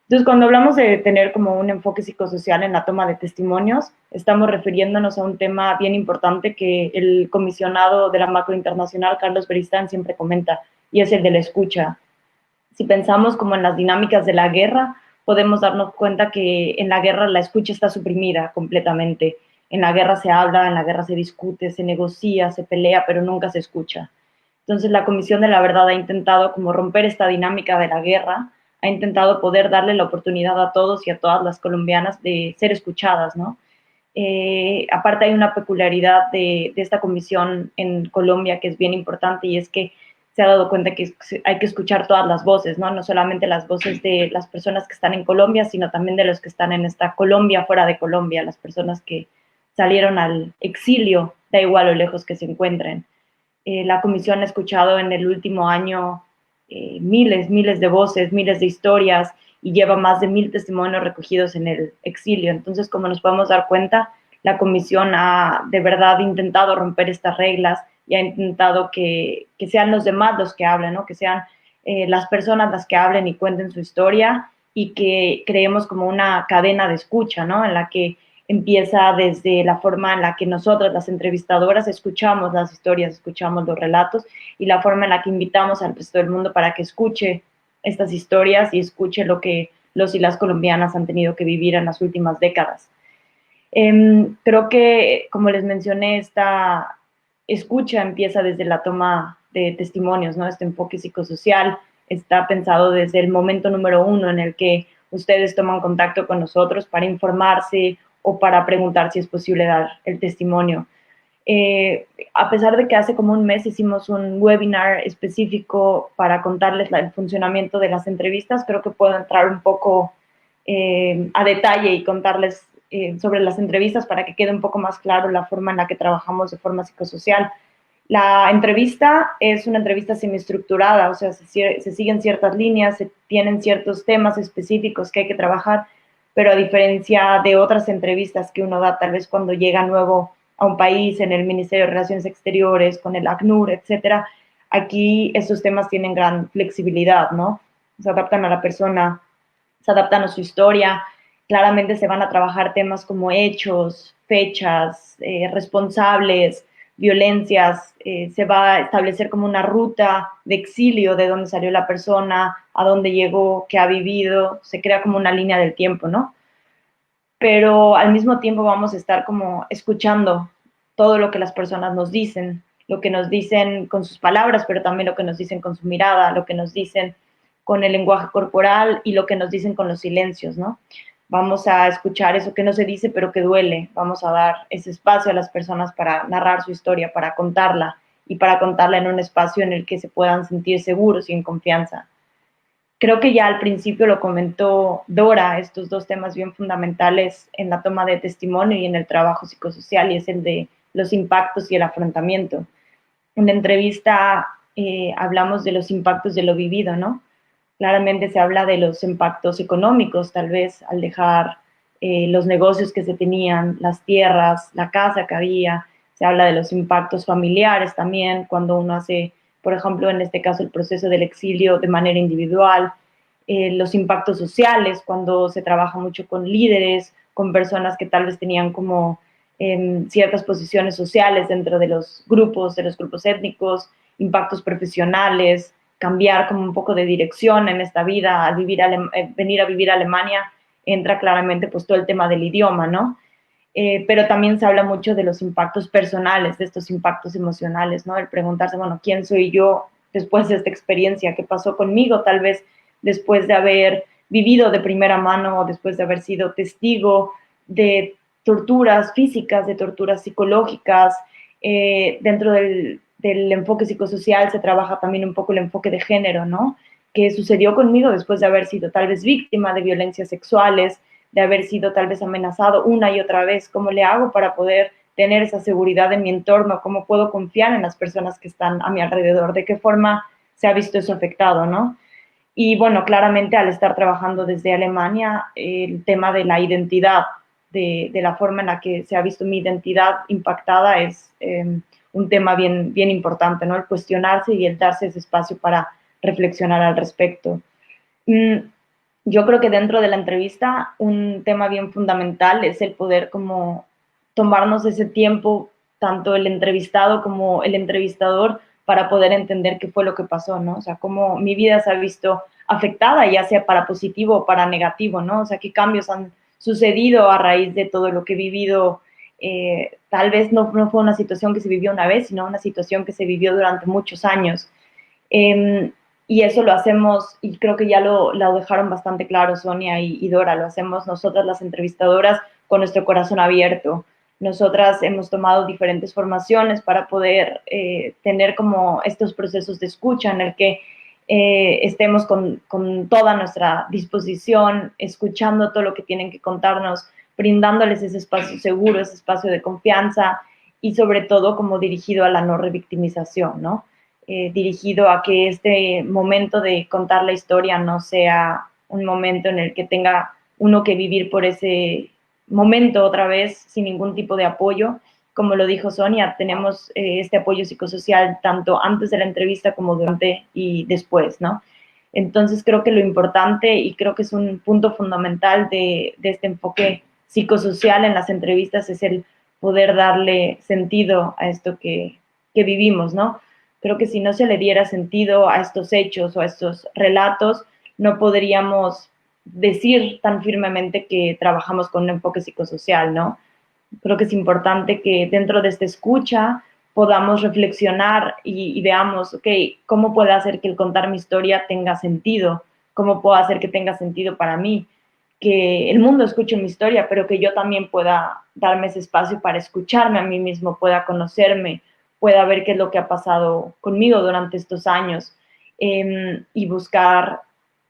Entonces, cuando hablamos de tener como un enfoque psicosocial en la toma de testimonios, estamos refiriéndonos a un tema bien importante que el comisionado de la Macro Internacional, Carlos Beristán, siempre comenta, y es el de la escucha. Si pensamos como en las dinámicas de la guerra, podemos darnos cuenta que en la guerra la escucha está suprimida completamente. En la guerra se habla, en la guerra se discute, se negocia, se pelea, pero nunca se escucha. Entonces la Comisión de la Verdad ha intentado como romper esta dinámica de la guerra, ha intentado poder darle la oportunidad a todos y a todas las colombianas de ser escuchadas, ¿no? Aparte hay una peculiaridad de esta comisión en Colombia que es bien importante y es que se ha dado cuenta que hay que escuchar todas las voces, ¿no? No solamente las voces de las personas que están en Colombia, sino también de los que están en esta Colombia fuera de Colombia, las personas que salieron al exilio, da igual lo lejos que se encuentren. La comisión ha escuchado en el último año miles de voces, miles de historias y lleva más de 1000 testimonios recogidos en el exilio. Entonces, como nos podemos dar cuenta, la comisión ha de verdad intentado romper estas reglas y ha intentado que sean los demás los que hablen, ¿no? Que sean las personas las que hablen y cuenten su historia y que creemos como una cadena de escucha, ¿no? En la que empieza desde la forma en la que nosotras, las entrevistadoras, escuchamos las historias, escuchamos los relatos y la forma en la que invitamos al resto del mundo para que escuche estas historias y escuche lo que los y las colombianas han tenido que vivir en las últimas décadas. Creo que, como les mencioné, esta escucha empieza desde la toma de testimonios, ¿no? Este enfoque psicosocial está pensado desde el momento número 1 en el que ustedes toman contacto con nosotros para informarse o para preguntar si es posible dar el testimonio. A pesar de que hace como un mes hicimos un webinar específico para contarles el funcionamiento de las entrevistas, creo que puedo entrar un poco a detalle y contarles sobre las entrevistas para que quede un poco más claro la forma en la que trabajamos de forma psicosocial. La entrevista es una entrevista semiestructurada, o sea, se siguen ciertas líneas, se tienen ciertos temas específicos que hay que trabajar, pero a diferencia de otras entrevistas que uno da tal vez cuando llega nuevo a un país, en el Ministerio de Relaciones Exteriores, con el ACNUR, etcétera, aquí estos temas tienen gran flexibilidad, ¿no? Se adaptan a la persona, se adaptan a su historia, claramente se van a trabajar temas como hechos, fechas, responsables, violencias, se va a establecer como una ruta de exilio de dónde salió la persona, a dónde llegó, qué ha vivido, se crea como una línea del tiempo, ¿no? Pero al mismo tiempo vamos a estar como escuchando todo lo que las personas nos dicen, lo que nos dicen con sus palabras, pero también lo que nos dicen con su mirada, lo que nos dicen con el lenguaje corporal y lo que nos dicen con los silencios, ¿no? Vamos a escuchar eso que no se dice, pero que duele. Vamos a dar ese espacio a las personas para narrar su historia, para contarla y para contarla en un espacio en el que se puedan sentir seguros y en confianza. Creo que ya al principio lo comentó Dora, estos dos temas bien fundamentales en la toma de testimonio y en el trabajo psicosocial, y es el de los impactos y el afrontamiento. En la entrevista hablamos de los impactos de lo vivido, ¿no? Claramente se habla de los impactos económicos, tal vez al dejar los negocios que se tenían, las tierras, la casa que había. Se habla de los impactos familiares también, cuando uno hace, por ejemplo, en este caso, el proceso del exilio de manera individual. Los impactos sociales, cuando se trabaja mucho con líderes, con personas que tal vez tenían como ciertas posiciones sociales dentro de los grupos étnicos, impactos profesionales, cambiar como un poco de dirección en esta vida, al venir a vivir a Alemania, entra claramente pues todo el tema del idioma, ¿no? Pero también se habla mucho de los impactos personales, de estos impactos emocionales, ¿no? El preguntarse, bueno, ¿quién soy yo después de esta experiencia? ¿Qué pasó conmigo? Tal vez después de haber vivido de primera mano, después de haber sido testigo de torturas físicas, de torturas psicológicas. Dentro del enfoque psicosocial se trabaja también un poco el enfoque de género, ¿no? Que sucedió conmigo después de haber sido tal vez víctima de violencias sexuales, de haber sido tal vez amenazado una y otra vez. ¿Cómo le hago para poder tener esa seguridad en mi entorno? ¿Cómo puedo confiar en las personas que están a mi alrededor? ¿De qué forma se ha visto eso afectado, no? Y bueno, claramente al estar trabajando desde Alemania, el tema de la identidad, de la forma en la que se ha visto mi identidad impactada es un tema bien, bien importante, ¿no? El cuestionarse y el darse ese espacio para reflexionar al respecto. Yo creo que dentro de la entrevista un tema bien fundamental es el poder como tomarnos ese tiempo, tanto el entrevistado como el entrevistador, para poder entender qué fue lo que pasó, ¿no? O sea, cómo mi vida se ha visto afectada, ya sea para positivo o para negativo, ¿no? O sea, qué cambios han sucedido a raíz de todo lo que he vivido. Tal vez no fue una situación que se vivió una vez, sino una situación que se vivió durante muchos años. Y eso lo hacemos, y creo que ya lo dejaron bastante claro Sonia y Dora, lo hacemos nosotras las entrevistadoras con nuestro corazón abierto. Nosotras hemos tomado diferentes formaciones para poder tener como estos procesos de escucha en el que estemos con toda nuestra disposición, escuchando todo lo que tienen que contarnos, brindándoles ese espacio seguro, ese espacio de confianza y sobre todo como dirigido a la no revictimización, ¿no? Dirigido a que este momento de contar la historia no sea un momento en el que tenga uno que vivir por ese momento otra vez sin ningún tipo de apoyo. Como lo dijo Sonia, tenemos este apoyo psicosocial tanto antes de la entrevista como durante y después, ¿no? Entonces creo que lo importante y creo que es un punto fundamental de este enfoque psicosocial en las entrevistas es el poder darle sentido a esto que vivimos, ¿no? Creo que si no se le diera sentido a estos hechos o a estos relatos, no podríamos decir tan firmemente que trabajamos con un enfoque psicosocial, ¿no? Creo que es importante que dentro de esta escucha podamos reflexionar y veamos, ok, ¿cómo puedo hacer que el contar mi historia tenga sentido? ¿Cómo puedo hacer que tenga sentido para mí? Que el mundo escuche mi historia, pero que yo también pueda darme ese espacio para escucharme a mí mismo, pueda conocerme, pueda ver qué es lo que ha pasado conmigo durante estos años y buscar,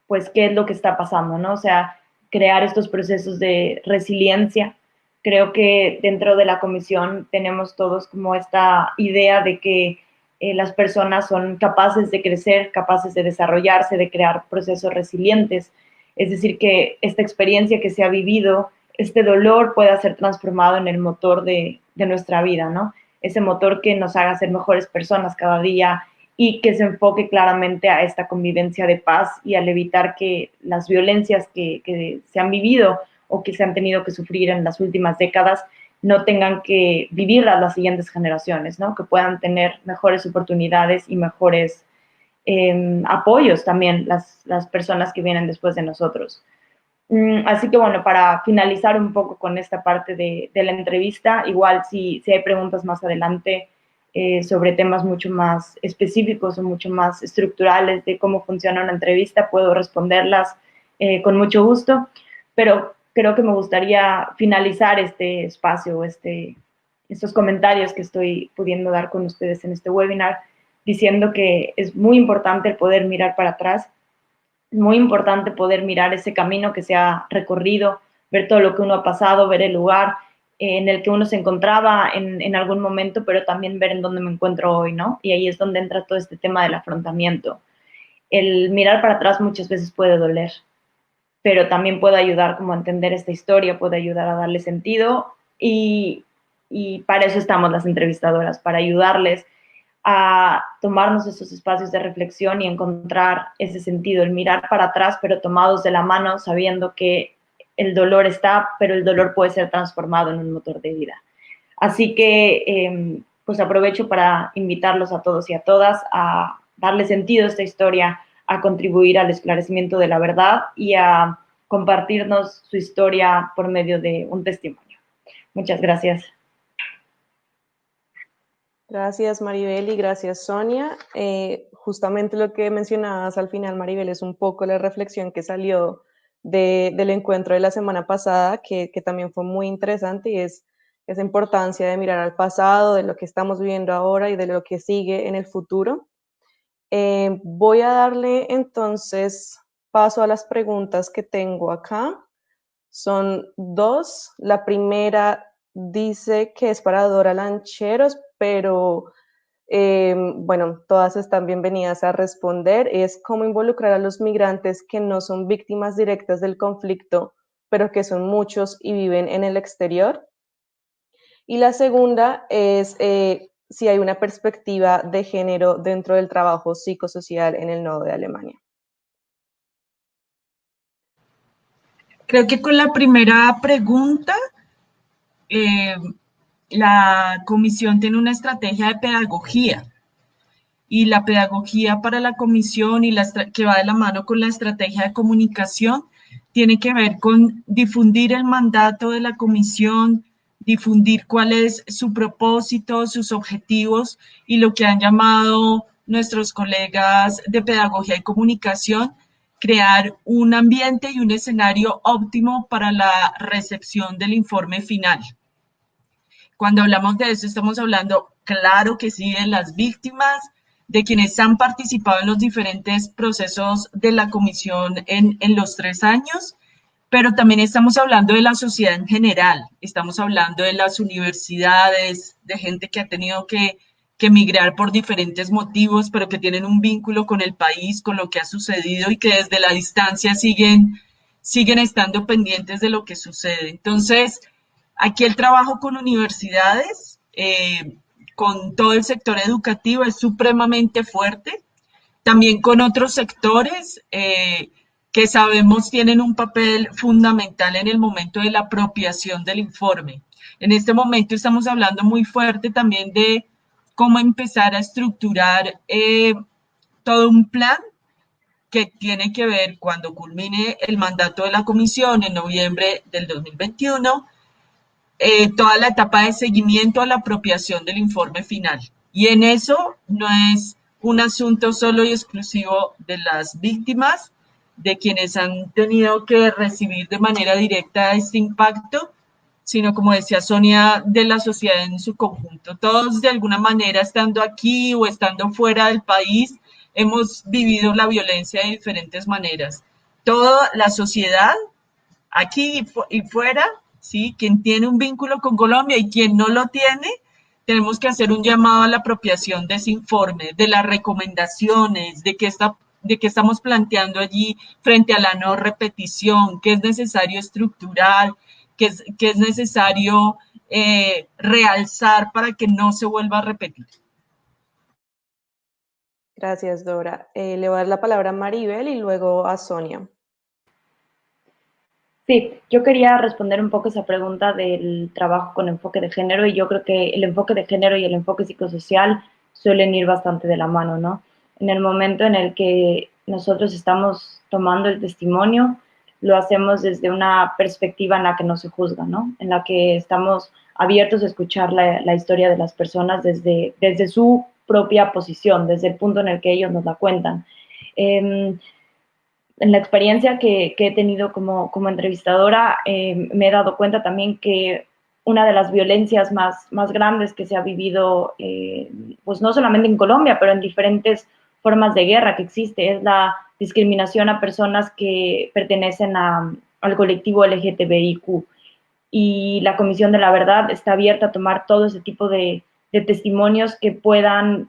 pues, qué es lo que está pasando, ¿no? O sea, crear estos procesos de resiliencia. Creo que dentro de la comisión tenemos todos como esta idea de que las personas son capaces de crecer, capaces de desarrollarse, de crear procesos resilientes. Es decir, que esta experiencia que se ha vivido, este dolor pueda ser transformado en el motor de nuestra vida, ¿no? Ese motor que nos haga ser mejores personas cada día y que se enfoque claramente a esta convivencia de paz y al evitar que las violencias que se han vivido o que se han tenido que sufrir en las últimas décadas no tengan que vivirlas las siguientes generaciones, ¿no? Que puedan tener mejores oportunidades y mejores apoyos también las personas que vienen después de nosotros. Así que bueno, para finalizar un poco con esta parte de la entrevista, igual si hay preguntas más adelante sobre temas mucho más específicos o mucho más estructurales de cómo funciona una entrevista, puedo responderlas con mucho gusto, pero creo que me gustaría finalizar este espacio, estos comentarios que estoy pudiendo dar con ustedes en este webinar, diciendo que es muy importante el poder mirar para atrás, muy importante poder mirar ese camino que se ha recorrido, ver todo lo que uno ha pasado, ver el lugar en el que uno se encontraba en algún momento, pero también ver en dónde me encuentro hoy, ¿no? Y ahí es donde entra todo este tema del afrontamiento. El mirar para atrás muchas veces puede doler, pero también puede ayudar como a entender esta historia, puede ayudar a darle sentido y para eso estamos las entrevistadoras, para ayudarles a tomarnos esos espacios de reflexión y encontrar ese sentido, el mirar para atrás, pero tomados de la mano, sabiendo que el dolor está, pero el dolor puede ser transformado en un motor de vida. Así que, pues aprovecho para invitarlos a todos y a todas a darle sentido a esta historia, a contribuir al esclarecimiento de la verdad y a compartirnos su historia por medio de un testimonio. Muchas gracias. Gracias, Maribel, y gracias, Sonia. Justamente lo que mencionabas al final, Maribel, es un poco la reflexión que salió del encuentro de la semana pasada, que también fue muy interesante, y es esa importancia de mirar al pasado, de lo que estamos viviendo ahora y de lo que sigue en el futuro. Voy a darle entonces paso a las preguntas que tengo acá. Son dos. La primera dice que es para Dora Lancheros, pero bueno, todas están bienvenidas a responder. Es cómo involucrar a los migrantes que no son víctimas directas del conflicto, pero que son muchos y viven en el exterior. Y la segunda es si hay una perspectiva de género dentro del trabajo psicosocial en el Nodo de Alemania. Creo que con la primera pregunta, la comisión tiene una estrategia de pedagogía, y la pedagogía para la comisión y que va de la mano con la estrategia de comunicación tiene que ver con difundir el mandato de la comisión, difundir cuál es su propósito, sus objetivos y lo que han llamado nuestros colegas de pedagogía y comunicación, crear un ambiente y un escenario óptimo para la recepción del informe final. Cuando hablamos de eso, estamos hablando, claro que sí, de las víctimas, de quienes han participado en los diferentes procesos de la comisión en los 3 años, pero también estamos hablando de la sociedad en general, estamos hablando de las universidades, de gente que ha tenido que emigrar por diferentes motivos, pero que tienen un vínculo con el país, con lo que ha sucedido y que desde la distancia siguen estando pendientes de lo que sucede. Entonces, aquí el trabajo con universidades, con todo el sector educativo es supremamente fuerte, también con otros sectores que sabemos tienen un papel fundamental en el momento de la apropiación del informe. En este momento estamos hablando muy fuerte también de cómo empezar a estructurar todo un plan que tiene que ver cuando culmine el mandato de la comisión en noviembre del 2021, toda la etapa de seguimiento a la apropiación del informe final. Y en eso no es un asunto solo y exclusivo de las víctimas, de quienes han tenido que recibir de manera directa este impacto, sino, como decía Sonia, de la sociedad en su conjunto. Todos, de alguna manera, estando aquí o estando fuera del país, hemos vivido la violencia de diferentes maneras. Toda la sociedad, aquí y fuera, ¿sí? Quien tiene un vínculo con Colombia y quien no lo tiene, tenemos que hacer un llamado a la apropiación de ese informe, de las recomendaciones, de qué estamos planteando allí frente a la no repetición, qué es necesario estructurar, qué es necesario realzar para que no se vuelva a repetir. Gracias, Dora. Le voy a dar la palabra a Maribel y luego a Sonia. Sí, yo quería responder un poco esa pregunta del trabajo con enfoque de género, y yo creo que el enfoque de género y el enfoque psicosocial suelen ir bastante de la mano, ¿no? En el momento en el que nosotros estamos tomando el testimonio, lo hacemos desde una perspectiva en la que no se juzga, ¿no? En la que estamos abiertos a escuchar la historia de las personas desde su propia posición, desde el punto en el que ellos nos la cuentan. En la experiencia que he tenido como entrevistadora, me he dado cuenta también que una de las violencias más grandes que se ha vivido, pues no solamente en Colombia, pero en diferentes formas de guerra que existe, es la discriminación a personas que pertenecen al colectivo LGTBIQ. Y la Comisión de la Verdad está abierta a tomar todo ese tipo de testimonios que puedan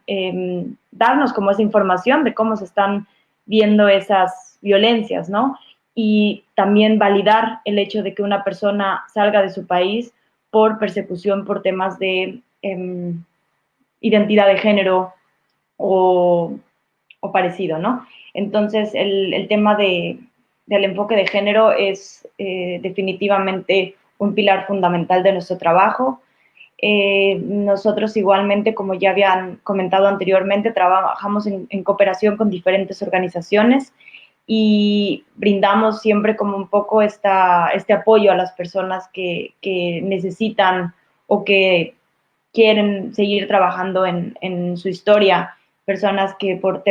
darnos como esa información de cómo se están viendo esas violencias, ¿no? Y también validar el hecho de que una persona salga de su país por persecución por temas de identidad de género o parecido, ¿no? Entonces, el tema del enfoque de género es definitivamente un pilar fundamental de nuestro trabajo. Nosotros igualmente, como ya habían comentado anteriormente, trabajamos en cooperación con diferentes organizaciones y brindamos siempre como un poco este apoyo a las personas que necesitan o que quieren seguir trabajando en su historia, personas que por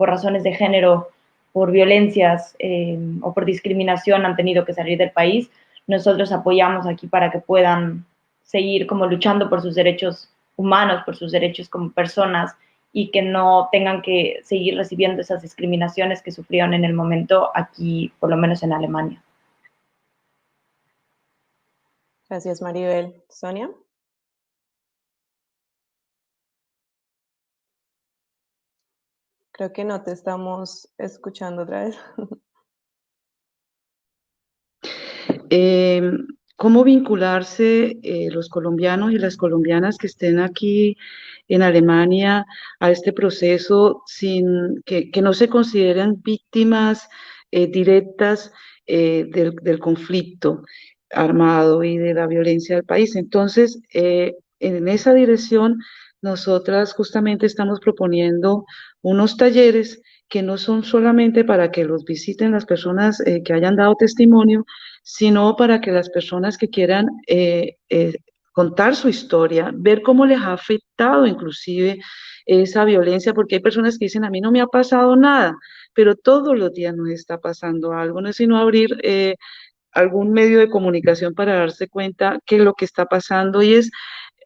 razones de género por violencias o por discriminación han tenido que salir del país. Nosotros apoyamos aquí para que puedan seguir como luchando por sus derechos humanos, por sus derechos como personas, y que no tengan que seguir recibiendo esas discriminaciones que sufrieron en el momento aquí, por lo menos en Alemania. Gracias, Maribel. Sonia. Creo que no te estamos escuchando otra vez. ¿Cómo vincularse los colombianos y las colombianas que estén aquí en Alemania a este proceso sin que no se consideren víctimas directas del conflicto armado y de la violencia del país? Entonces, en esa dirección, nosotras justamente estamos proponiendo unos talleres que no son solamente para que los visiten las personas que hayan dado testimonio, sino para que las personas que quieran contar su historia, ver cómo les ha afectado inclusive esa violencia, porque hay personas que dicen, a mí no me ha pasado nada, pero todos los días nos está pasando algo, no es sino abrir algún medio de comunicación para darse cuenta qué es lo que está pasando, y es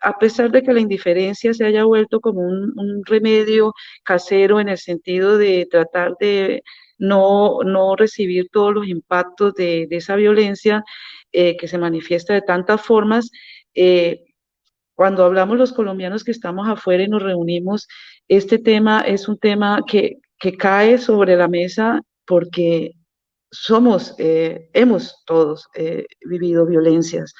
a pesar de que la indiferencia se haya vuelto como un remedio casero en el sentido de tratar de no recibir todos los impactos de esa violencia que se manifiesta de tantas formas, cuando hablamos los colombianos que estamos afuera y nos reunimos, este tema es un tema que cae sobre la mesa porque hemos todos vivido violencias,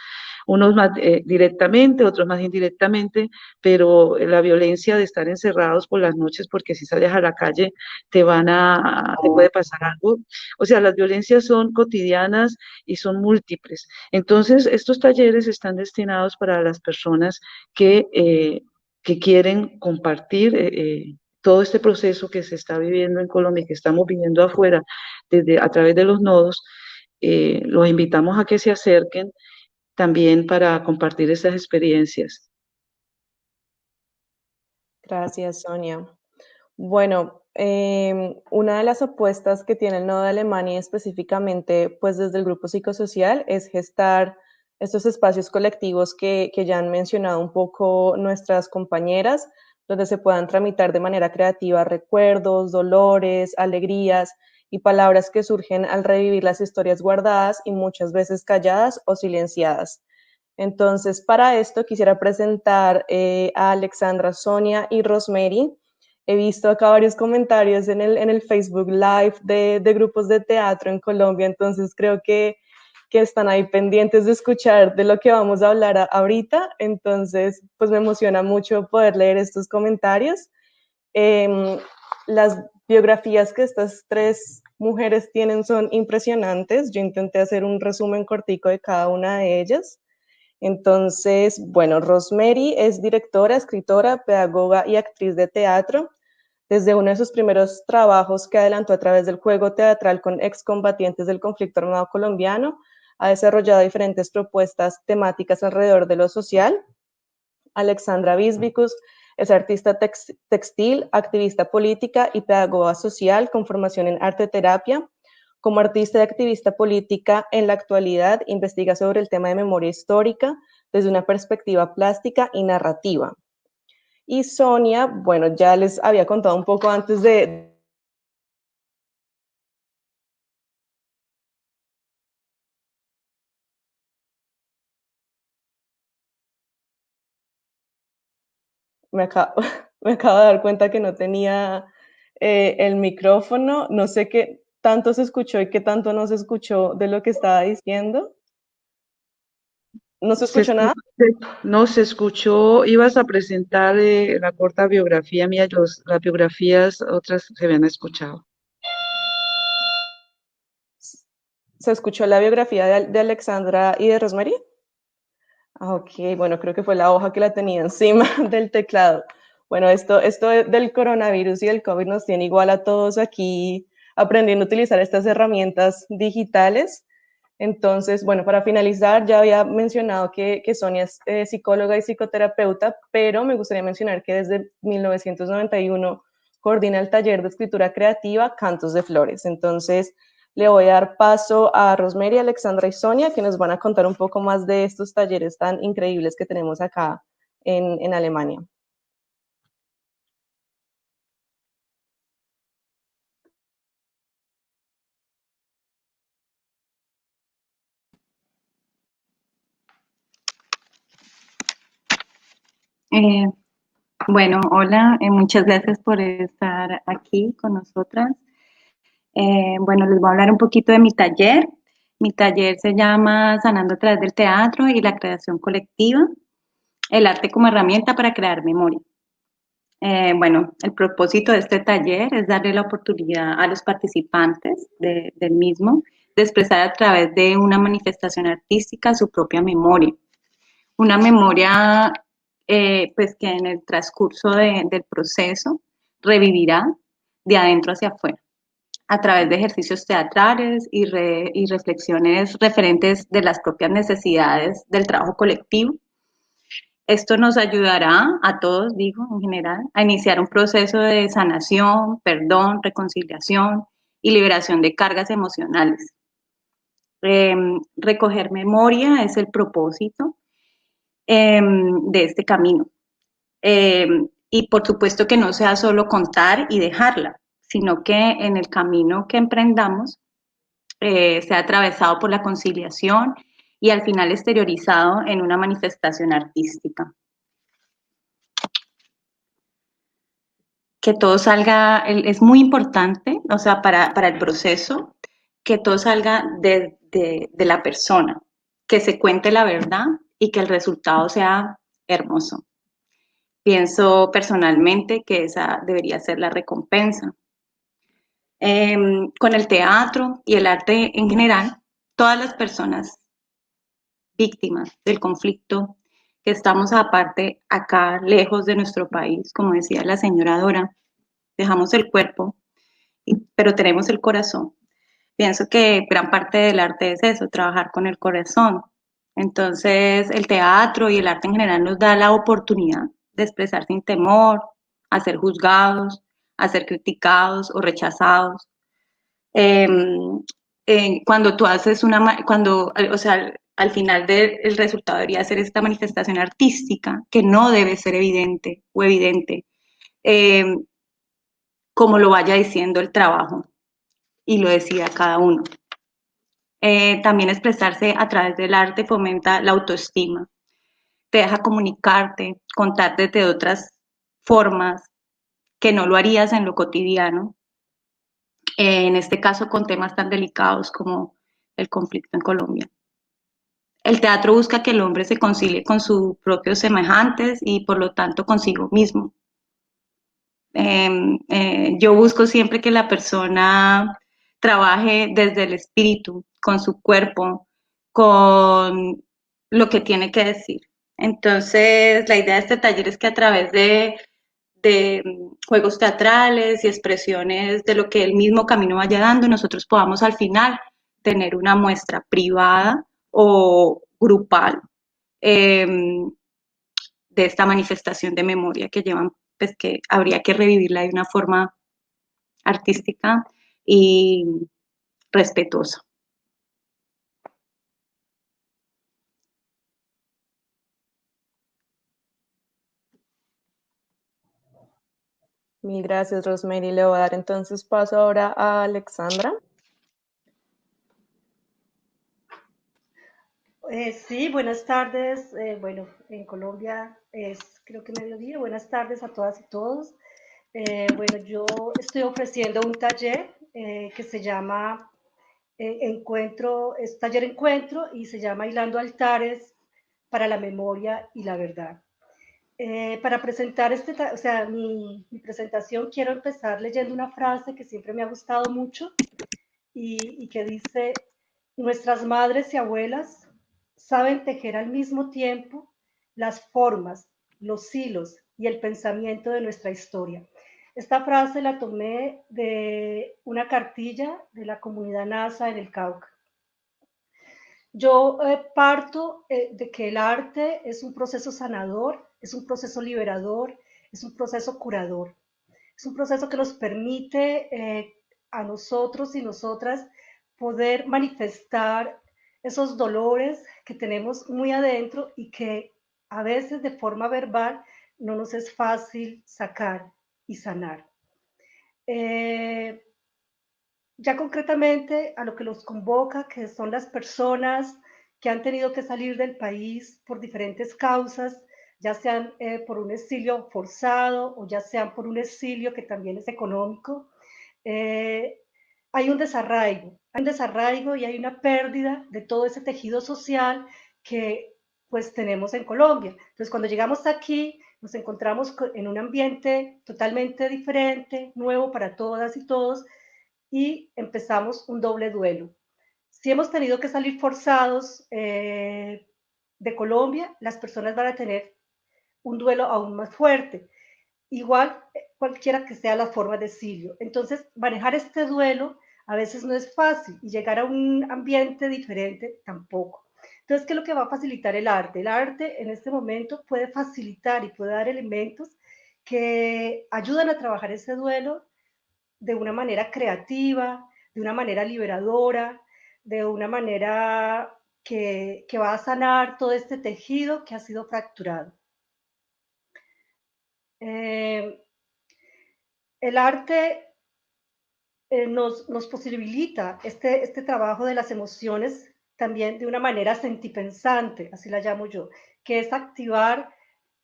unos más directamente, otros más indirectamente, pero la violencia de estar encerrados por las noches, porque si sales a la calle te puede pasar algo. O sea, las violencias son cotidianas y son múltiples. Entonces, estos talleres están destinados para las personas que quieren compartir todo este proceso que se está viviendo en Colombia y que estamos viviendo afuera a través de los nodos. Los invitamos a que se acerquen también para compartir esas experiencias. Gracias, Sonia. Bueno, una de las apuestas que tiene el Nodo de Alemania específicamente, pues desde el grupo psicosocial, es gestar estos espacios colectivos que ya han mencionado un poco nuestras compañeras, donde se puedan tramitar de manera creativa recuerdos, dolores, alegrías y palabras que surgen al revivir las historias guardadas y muchas veces calladas o silenciadas. Entonces, para esto quisiera presentar a Alexandra, Sonia y Rosemary. He visto acá varios comentarios en el Facebook Live de grupos de teatro en Colombia, entonces creo que están ahí pendientes de escuchar de lo que vamos a hablar ahorita. Entonces, pues me emociona mucho poder leer estos comentarios. Las biografías que estas tres mujeres tienen son impresionantes. Yo intenté hacer un resumen cortico de cada una de ellas. Entonces, bueno, Rosemary es directora, escritora, pedagoga y actriz de teatro. Desde uno de sus primeros trabajos que adelantó a través del juego teatral con excombatientes del conflicto armado colombiano, ha desarrollado diferentes propuestas temáticas alrededor de lo social. Alexandra Bisbicus es artista textil, activista política y pedagoga social con formación en arte terapia. Como artista y activista política, en la actualidad investiga sobre el tema de memoria histórica desde una perspectiva plástica y narrativa. Y Sonia, bueno, ya les había contado un poco antes de... Me acabo, me acabo de dar cuenta que no tenía el micrófono. No sé qué tanto se escuchó y qué tanto no se escuchó de lo que estaba diciendo. ¿No se escuchó nada? No se escuchó, ibas a presentar la corta biografía mía, las biografías otras se habían escuchado. ¿Se escuchó la biografía de Alexandra y de Rosemary? Ok, bueno, creo que fue la hoja que la tenía encima del teclado. Bueno, esto del coronavirus y del COVID nos tiene igual a todos aquí aprendiendo a utilizar estas herramientas digitales. Entonces, bueno, para finalizar, ya había mencionado que Sonia es psicóloga y psicoterapeuta, pero me gustaría mencionar que desde 1991 coordina el taller de escritura creativa Cantos de Flores. Entonces, le voy a dar paso a Rosemary, Alexandra y Sonia, que nos van a contar un poco más de estos talleres tan increíbles que tenemos acá en Alemania. Bueno, hola, muchas gracias por estar aquí con nosotras. Bueno, les voy a hablar un poquito de mi taller. Mi taller se llama Sanando a través del teatro y la creación colectiva, el arte como herramienta para crear memoria. Bueno, el propósito de este taller es darle la oportunidad a los participantes del mismo de expresar a través de una manifestación artística su propia memoria. Una memoria pues que en el transcurso del proceso revivirá de adentro hacia afuera, a través de ejercicios teatrales y reflexiones referentes de las propias necesidades del trabajo colectivo. Esto nos ayudará a todos, digo, en general, a iniciar un proceso de sanación, perdón, reconciliación y liberación de cargas emocionales. Recoger memoria es el propósito de este camino. Y por supuesto que no sea solo contar y dejarla, sino que en el camino que emprendamos sea atravesado por la conciliación y al final exteriorizado en una manifestación artística. Que todo salga, es muy importante, o sea, para el proceso, que todo salga de la persona, que se cuente la verdad y que el resultado sea hermoso. Pienso personalmente que esa debería ser la recompensa. Con el teatro y el arte en general, todas las personas víctimas del conflicto que estamos aparte acá, lejos de nuestro país, como decía la señora Dora, dejamos el cuerpo, pero tenemos el corazón. Pienso que gran parte del arte es eso, trabajar con el corazón. Entonces, el teatro y el arte en general nos da la oportunidad de expresar sin temor, a ser juzgados, a ser criticados o rechazados. Cuando tú haces o sea, al final el resultado debería ser esta manifestación artística que no debe ser evidente o evidente, eh, como lo vaya diciendo el trabajo y lo decida cada uno. También expresarse a través del arte fomenta la autoestima, te deja comunicarte, contarte de otras formas que no lo harías en lo cotidiano, en este caso con temas tan delicados como el conflicto en Colombia. El teatro busca que el hombre se concilie con sus propios semejantes y por lo tanto consigo mismo. Yo busco siempre que la persona trabaje desde el espíritu, con su cuerpo, con lo que tiene que decir. Entonces, la idea de este taller es que a través de juegos teatrales y expresiones de lo que el mismo camino vaya dando, nosotros podamos al final tener una muestra privada o grupal eh, de esta manifestación de memoria que llevan, pues que habría que revivirla de una forma artística y respetuosa. Mil gracias, Rosemary. Le voy a dar entonces paso ahora a Alexandra. Sí, buenas tardes. Bueno, en Colombia es creo que mediodía. Buenas tardes a todas y todos. Bueno, yo estoy ofreciendo un taller que se llama es taller encuentro y se llama Hilando Altares para la Memoria y la Verdad. Para presentar o sea, mi presentación, quiero empezar leyendo una frase que siempre me ha gustado mucho y que dice, nuestras madres y abuelas saben tejer al mismo tiempo las formas, los hilos y el pensamiento de nuestra historia. Esta frase la tomé de una cartilla de la comunidad NASA en el Cauca. Yo parto de que el arte es un proceso sanador, es un proceso liberador, es un proceso curador. Es un proceso que nos permite a nosotros y nosotras poder manifestar esos dolores que tenemos muy adentro y que a veces de forma verbal no nos es fácil sacar y sanar. Ya concretamente a lo que los convoca, que son las personas que han tenido que salir del país por diferentes causas, ya sean por un exilio forzado o ya sean por un exilio que también es económico, hay un desarraigo y hay una pérdida de todo ese tejido social que pues tenemos en Colombia. Entonces cuando llegamos aquí nos encontramos en un ambiente totalmente diferente, nuevo para todas y todos, y empezamos un doble duelo. Si hemos tenido que salir forzados de Colombia, las personas van a tener un duelo aún más fuerte, igual cualquiera que sea la forma de exilio. Entonces, manejar este duelo a veces no es fácil y llegar a un ambiente diferente tampoco. Entonces, ¿qué es lo que va a facilitar el arte? El arte en este momento puede facilitar y puede dar elementos que ayudan a trabajar ese duelo de una manera creativa, de una manera liberadora, de una manera que va a sanar todo este tejido que ha sido fracturado. El arte nos posibilita este trabajo de las emociones también de una manera sentipensante, así la llamo yo, que es activar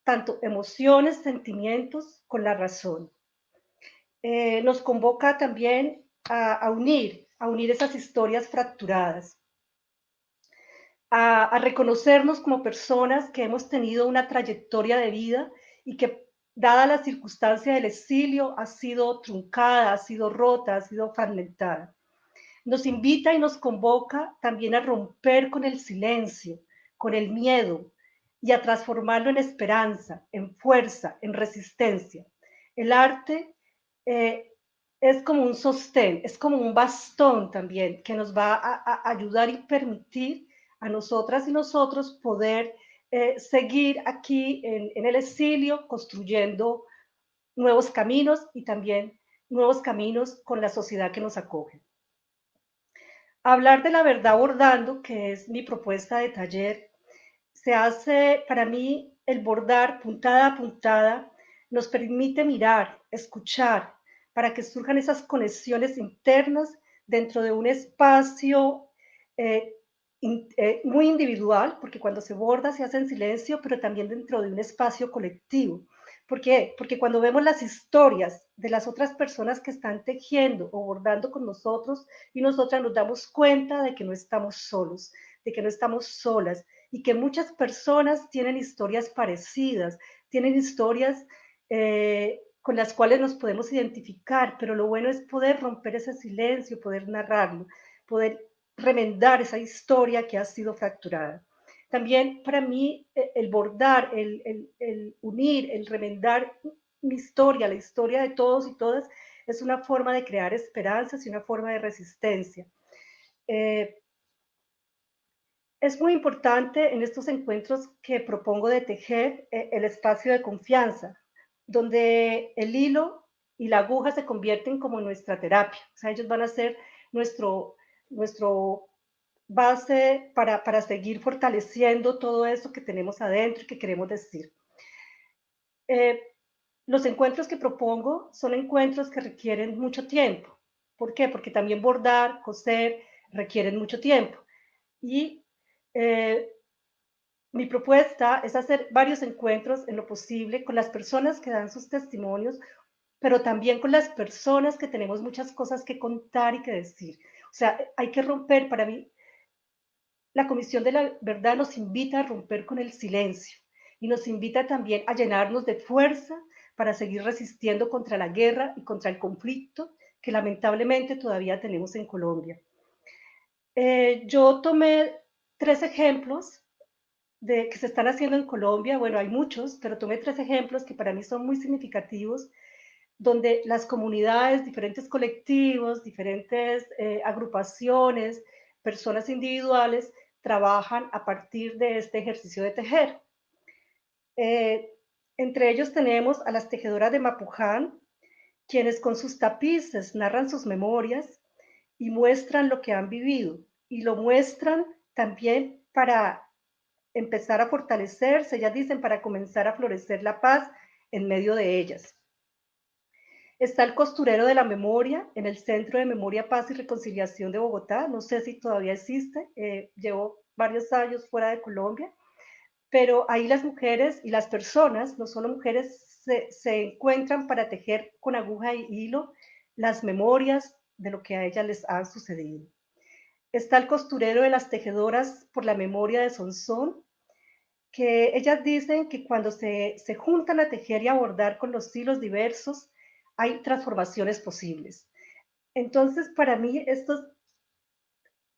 tanto emociones, sentimientos con la razón. Nos convoca también a unir esas historias fracturadas, a reconocernos como personas que hemos tenido una trayectoria de vida y que, dada la circunstancia del exilio, ha sido truncada, ha sido rota, ha sido fragmentada. Nos invita y nos convoca también a romper con el silencio, con el miedo y a transformarlo en esperanza, en fuerza, en resistencia. El arte es como un sostén, es como un bastón también que nos va a ayudar y permitir a nosotras y nosotros poder seguir aquí en el exilio construyendo nuevos caminos y también nuevos caminos con la sociedad que nos acoge. Hablar de la verdad bordando, que es mi propuesta de taller, se hace, para mí, el bordar puntada a puntada, nos permite mirar, escuchar, para que surjan esas conexiones internas dentro de un espacio eh, muy individual, porque cuando se borda se hace en silencio, pero también dentro de un espacio colectivo. ¿Por qué? Porque cuando vemos las historias de las otras personas que están tejiendo o bordando con nosotros y nosotras nos damos cuenta de que no estamos solos, de que no estamos solas y que muchas personas tienen historias parecidas, tienen historias con las cuales nos podemos identificar, pero lo bueno es poder romper ese silencio, poder narrarlo, poder remendar esa historia que ha sido fracturada. También para mí el bordar, el unir, el remendar mi historia, la historia de todos y todas, es una forma de crear esperanzas y una forma de resistencia. Es muy importante en estos encuentros que propongo de tejer el espacio de confianza, donde el hilo y la aguja se convierten como nuestra terapia. O sea, ellos van a ser nuestro base para seguir fortaleciendo todo eso que tenemos adentro y que queremos decir. Los encuentros que propongo son encuentros que requieren mucho tiempo. ¿Por qué? Porque también bordar, coser, requieren mucho tiempo. Y mi propuesta es hacer varios encuentros en lo posible con las personas que dan sus testimonios, pero también con las personas que tenemos muchas cosas que contar y que decir. O sea, hay que romper, para mí, la Comisión de la Verdad nos invita a romper con el silencio y nos invita también a llenarnos de fuerza para seguir resistiendo contra la guerra y contra el conflicto que lamentablemente todavía tenemos en Colombia. Yo tomé 3 ejemplos que se están haciendo en Colombia. Bueno, hay muchos, pero tomé 3 ejemplos que para mí son muy significativos, donde las comunidades, diferentes colectivos, diferentes agrupaciones, personas individuales, trabajan a partir de este ejercicio de tejer. Entre ellos tenemos a las tejedoras de Mapuján, quienes con sus tapices narran sus memorias y muestran lo que han vivido, y lo muestran también para empezar a fortalecerse, ellas dicen, para comenzar a florecer la paz en medio de ellas. Está el costurero de la memoria en el Centro de Memoria, Paz y Reconciliación de Bogotá. No sé si todavía existe, llevo varios años fuera de Colombia, pero ahí las mujeres y las personas, no solo mujeres, se encuentran para tejer con aguja y hilo las memorias de lo que a ellas les ha sucedido. Está el costurero de las tejedoras por la memoria de Sonsón, que ellas dicen que cuando se juntan a tejer y a bordar con los hilos diversos, hay transformaciones posibles. Entonces, para mí, estos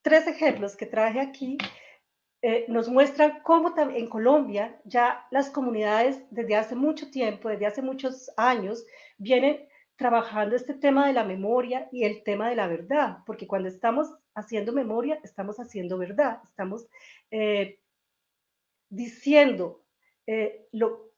tres ejemplos que traje aquí nos muestran cómo en Colombia ya las comunidades desde hace mucho tiempo, desde hace muchos años, vienen trabajando este tema de la memoria y el tema de la verdad, porque cuando estamos haciendo memoria, estamos haciendo verdad, estamos diciendo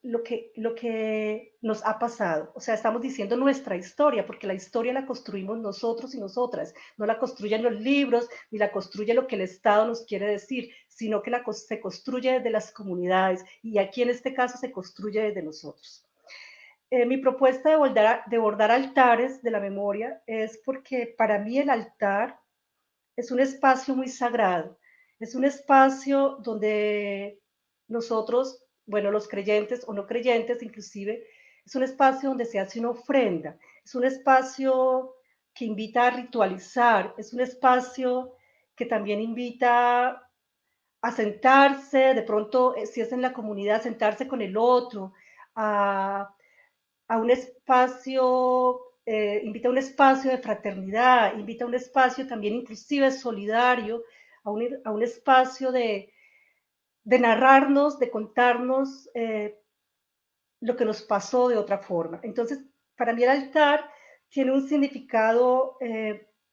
lo que nos ha pasado. O sea, estamos diciendo nuestra historia, porque la historia la construimos nosotros y nosotras. No la construyen los libros, ni la construye lo que el Estado nos quiere decir, sino que se construye desde las comunidades. Y aquí en este caso se construye desde nosotros. Mi propuesta de bordar altares de la memoria es porque para mí el altar es un espacio muy sagrado, es un espacio donde nosotros, bueno, los creyentes o no creyentes inclusive, es un espacio donde se hace una ofrenda, es un espacio que invita a ritualizar, es un espacio que también invita a sentarse, de pronto, si es en la comunidad, sentarse con el otro, a, a un espacio, invita a un espacio de fraternidad, invita a un espacio también inclusive solidario, a un espacio de narrarnos, de contarnos lo que nos pasó de otra forma. Entonces, para mí el altar tiene un significado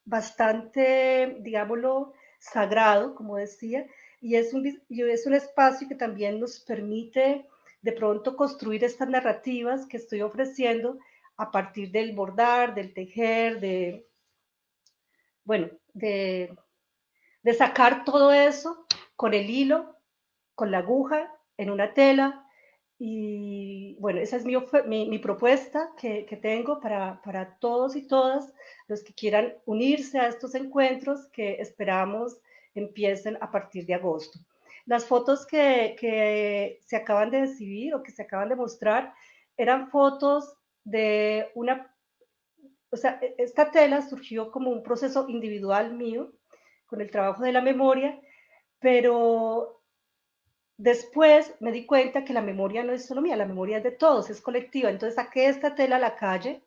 bastante, digámoslo, sagrado, como decía, y es un espacio que también nos permite de pronto construir estas narrativas que estoy ofreciendo a partir del bordar, del tejer, bueno, de sacar todo eso con el hilo, con la aguja, en una tela. Y bueno, esa es mi propuesta que tengo para todos y todas los que quieran unirse a estos encuentros que esperamos empiecen a partir de agosto. Las fotos que se acaban de exhibir o que se acaban de mostrar eran fotos de una, o sea, esta tela surgió como un proceso individual mío con el trabajo de la memoria, pero después me di cuenta que la memoria no es solo mía, la memoria es de todos, es colectiva. Entonces saqué esta tela a la calle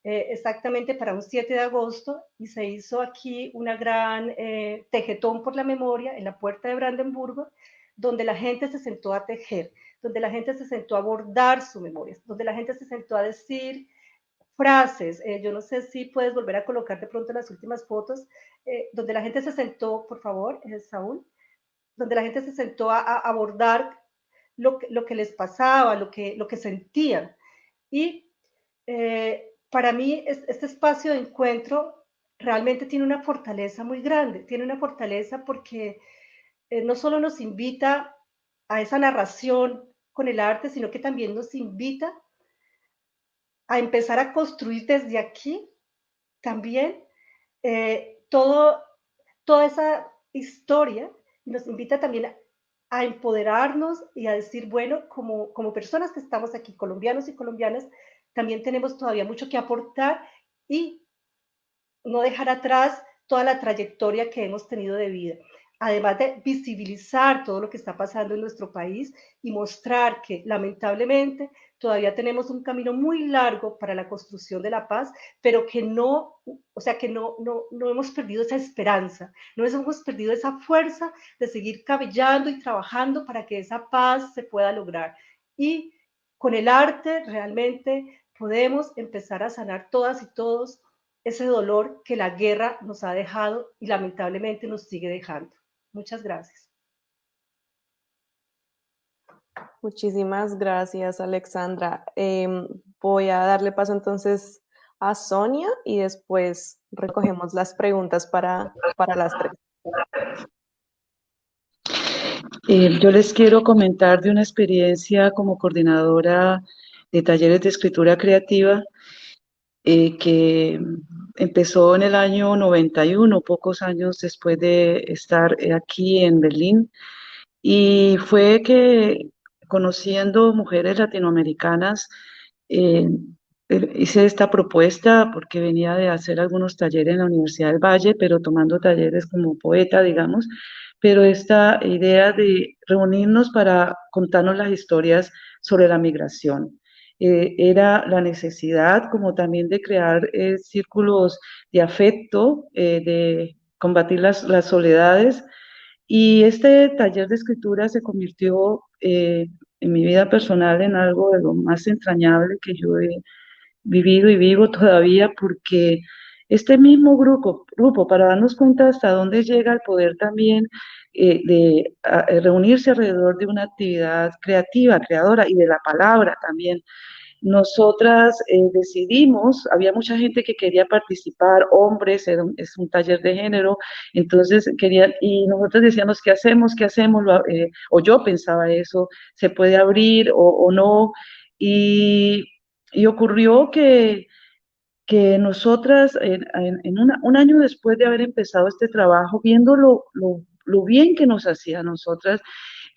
exactamente para un 7 de agosto y se hizo aquí una gran tejetón por la memoria en la puerta de Brandenburgo, donde la gente se sentó a tejer, donde la gente se sentó a bordar su memoria, donde la gente se sentó a decir frases. Yo no sé si puedes volver a colocar de pronto las últimas fotos, donde la gente se sentó, por favor, Saúl, donde la gente se sentó a abordar lo que les pasaba, lo que sentían. Y para mí este espacio de encuentro realmente tiene una fortaleza muy grande, tiene una fortaleza porque no solo nos invita a esa narración con el arte, sino que también nos invita a empezar a construir desde aquí también todo, toda esa historia y nos invita también a empoderarnos y a decir, bueno, como personas que estamos aquí, colombianos y colombianas, también tenemos todavía mucho que aportar y no dejar atrás toda la trayectoria que hemos tenido de vida. Además de visibilizar todo lo que está pasando en nuestro país y mostrar que lamentablemente todavía tenemos un camino muy largo para la construcción de la paz, pero que no, o sea, que no hemos perdido esa esperanza, no hemos perdido esa fuerza de seguir cabellando y trabajando para que esa paz se pueda lograr. Y con el arte realmente podemos empezar a sanar todas y todos ese dolor que la guerra nos ha dejado y lamentablemente nos sigue dejando. Muchas gracias. Muchísimas gracias, Alexandra. Voy a darle paso entonces a Sonia y después recogemos las preguntas para las tres. Yo les quiero comentar de una experiencia como coordinadora de talleres de escritura creativa que empezó en el año 91, pocos años después de estar aquí en Berlín, y fue que conociendo mujeres latinoamericanas, eh, hice esta propuesta porque venía de hacer algunos talleres en la Universidad del Valle, pero tomando talleres como poeta, digamos, pero esta idea de reunirnos para contarnos las historias sobre la migración. Era la necesidad como también de crear círculos de afecto, de combatir las soledades, y este taller de escritura se convirtió en mi vida personal en algo de lo más entrañable que yo he vivido y vivo todavía, porque este mismo grupo, para darnos cuenta hasta dónde llega el poder también reunirse alrededor de una actividad creativa, creadora y de la palabra también. Nosotras decidimos, había mucha gente que quería participar, hombres, es un taller de género, entonces querían, y nosotros decíamos, ¿qué hacemos? ¿Qué hacemos? O yo pensaba eso, ¿se puede abrir o no? Y, y ocurrió que nosotras, un año después de haber empezado este trabajo, viendo lo bien que nos hacía a nosotras,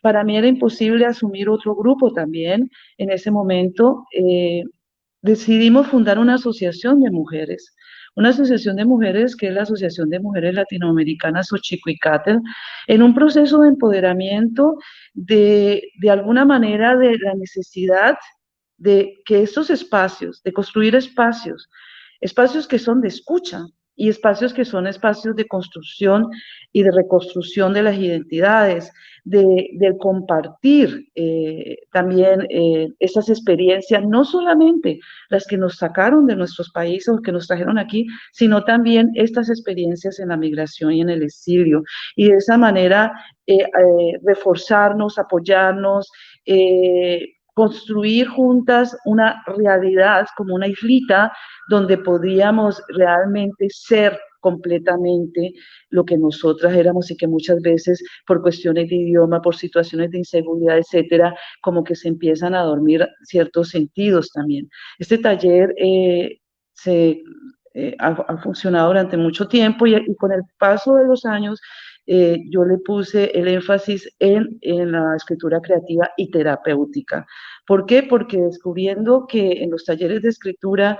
para mí era imposible asumir otro grupo también. En ese momento decidimos fundar una asociación de mujeres que es la Asociación de Mujeres Latinoamericanas Xochicuicatl, en un proceso de empoderamiento de alguna manera de la necesidad de que estos espacios, de construir espacios que son de escucha y espacios que son espacios de construcción y de reconstrucción de las identidades, del compartir también esas experiencias, no solamente las que nos sacaron de nuestros países o que nos trajeron aquí, sino también estas experiencias en la migración y en el exilio. Y de esa manera reforzarnos, apoyarnos, construir juntas una realidad como una islita donde podíamos realmente ser completamente lo que nosotras éramos y que muchas veces por cuestiones de idioma, por situaciones de inseguridad, etcétera, como que se empiezan a dormir ciertos sentidos también. Este taller ha funcionado durante mucho tiempo y con el paso de los años yo le puse el énfasis en la escritura creativa y terapéutica. ¿Por qué? Porque descubriendo que en los talleres de escritura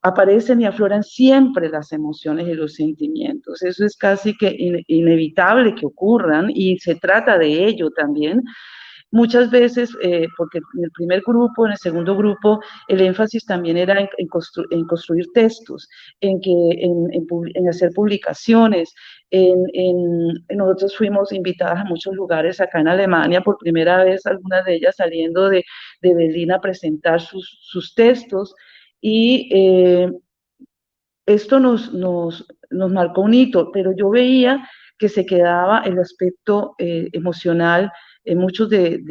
aparecen y afloran siempre las emociones y los sentimientos. Eso es casi que inevitable que ocurran y se trata de ello también. Muchas veces, porque en el primer grupo, en el segundo grupo, el énfasis también era en construir textos, en hacer publicaciones. Nosotros fuimos invitadas a muchos lugares acá en Alemania, por primera vez, algunas de ellas saliendo de Berlín a presentar sus textos, y esto nos marcó un hito, pero yo veía que se quedaba el aspecto emocional en muchos de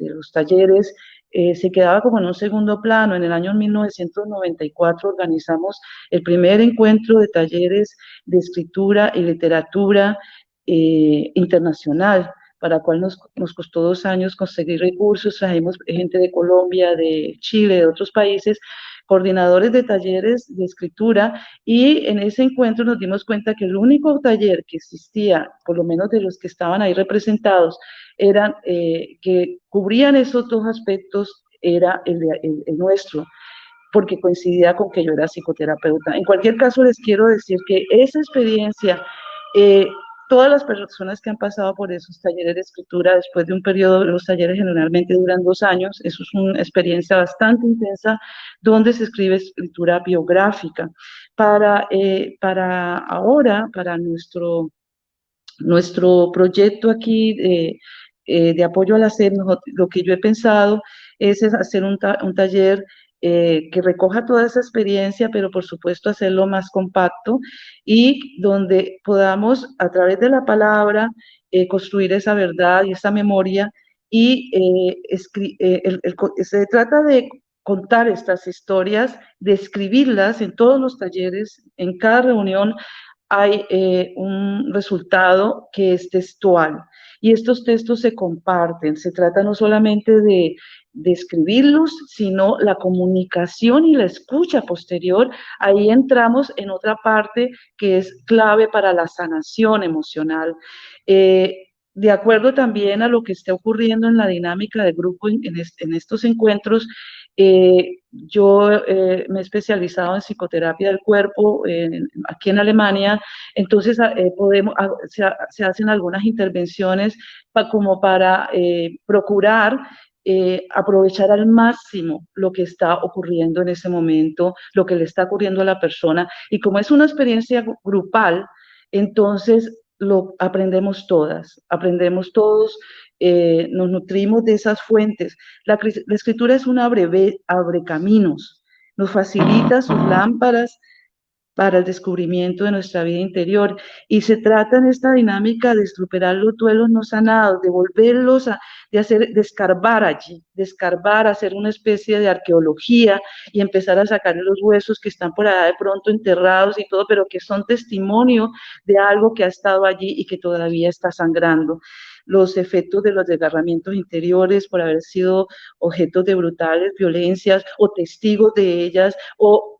los talleres, se quedaba como en un segundo plano. En el año 1994 organizamos el primer encuentro de talleres de escritura y literatura internacional, para el cual nos costó 2 años conseguir recursos. Trajimos gente de Colombia, de Chile, de otros países, coordinadores de talleres de escritura, y en ese encuentro nos dimos cuenta que el único taller que existía, por lo menos de los que estaban ahí representados, eran que cubrían esos dos aspectos, era el nuestro, porque coincidía con que yo era psicoterapeuta. En cualquier caso, les quiero decir que esa experiencia, todas las personas que han pasado por esos talleres de escritura, después de un periodo, los talleres generalmente duran 2 años, eso es una experiencia bastante intensa, donde se escribe escritura biográfica. Para ahora, para nuestro proyecto aquí de apoyo al hacer, lo que yo he pensado es hacer un taller que recoja toda esa experiencia, pero por supuesto hacerlo más compacto, y donde podamos a través de la palabra construir esa verdad y esa memoria, y se trata de contar estas historias, describirlas en todos los talleres, en cada reunión hay un resultado que es textual y estos textos se comparten. Se trata no solamente de escribirlos, sino la comunicación y la escucha posterior. Ahí entramos en otra parte que es clave para la sanación emocional. De acuerdo también a lo que esté ocurriendo en la dinámica de grupo en estos encuentros, yo me he especializado en psicoterapia del cuerpo aquí en Alemania, entonces se hacen algunas intervenciones como para procurar aprovechar al máximo lo que está ocurriendo en ese momento, lo que le está ocurriendo a la persona, y como es una experiencia grupal, entonces lo aprendemos todas, aprendemos todos, nos nutrimos de esas fuentes. La escritura es un abre caminos, nos facilita sus lámparas para el descubrimiento de nuestra vida interior. Y se trata en esta dinámica de superar los duelos no sanados, de volverlos de escarbar allí, de escarbar, hacer una especie de arqueología y empezar a sacar los huesos que están por allá de pronto enterrados y todo, pero que son testimonio de algo que ha estado allí y que todavía está sangrando. Los efectos de los desgarramientos interiores por haber sido objetos de brutales violencias o testigos de ellas o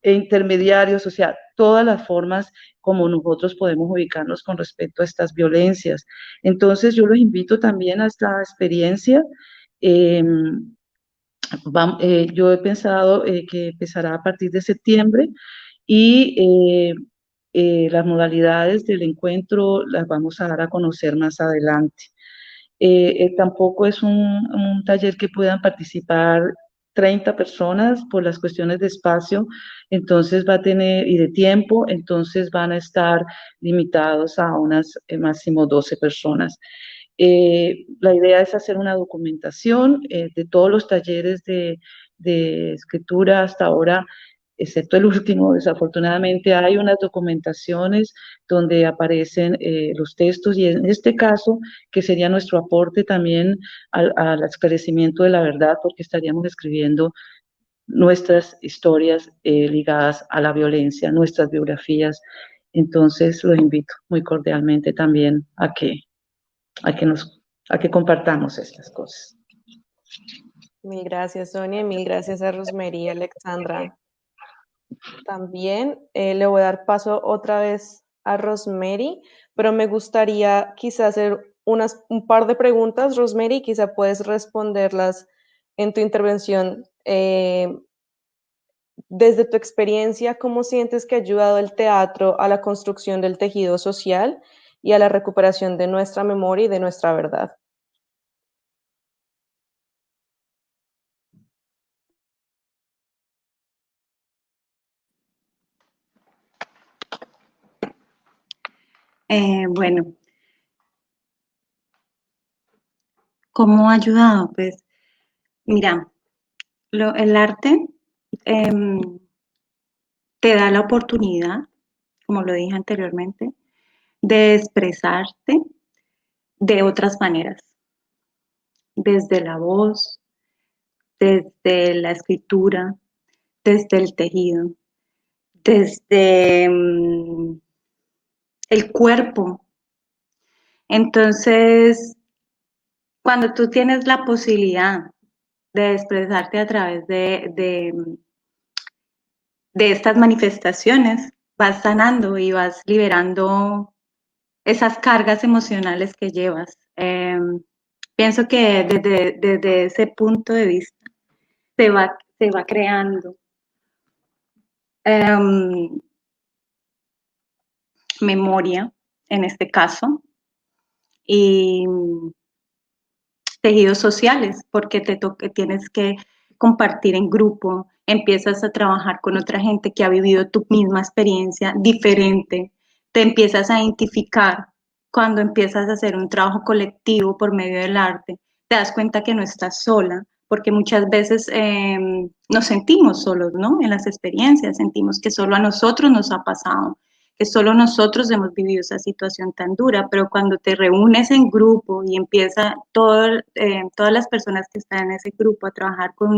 intermediarios, o sea, todas las formas como nosotros podemos ubicarnos con respecto a estas violencias. Entonces, yo los invito también a esta experiencia. Yo he pensado que empezará a partir de septiembre y las modalidades del encuentro las vamos a dar a conocer más adelante. Tampoco es un taller que puedan participar 30 personas por las cuestiones de espacio, entonces va a tener, y de tiempo, entonces van a estar limitados a unas máximo 12 personas. La idea es hacer una documentación de todos los talleres de escritura hasta ahora, excepto el último, desafortunadamente hay unas documentaciones donde aparecen los textos y en este caso, que sería nuestro aporte también al esclarecimiento de la verdad, porque estaríamos escribiendo nuestras historias ligadas a la violencia, nuestras biografías. Entonces, los invito muy cordialmente también a que compartamos estas cosas. Mil gracias, Sonia, y mil gracias a Rosemary y Alexandra. También le voy a dar paso otra vez a Rosemary, pero me gustaría quizá hacer un par de preguntas, Rosemary, quizá puedes responderlas en tu intervención. Desde tu experiencia, ¿cómo sientes que ha ayudado el teatro a la construcción del tejido social y a la recuperación de nuestra memoria y de nuestra verdad? Bueno, ¿cómo ha ayudado? Pues, mira, el arte te da la oportunidad, como lo dije anteriormente, de expresarte de otras maneras, desde la voz, desde la escritura, desde el tejido, desde el cuerpo. Entonces, cuando tú tienes la posibilidad de expresarte a través de estas manifestaciones, vas sanando y vas liberando esas cargas emocionales que llevas. Pienso que desde ese punto de vista se va creando memoria, en este caso, y tejidos sociales, porque tienes que compartir en grupo, empiezas a trabajar con otra gente que ha vivido tu misma experiencia diferente, te empiezas a identificar cuando empiezas a hacer un trabajo colectivo por medio del arte, te das cuenta que no estás sola, porque muchas veces nos sentimos solos, ¿no? En las experiencias, sentimos que solo a nosotros nos ha pasado, que solo nosotros hemos vivido esa situación tan dura, pero cuando te reúnes en grupo y empieza todas las personas que están en ese grupo a trabajar con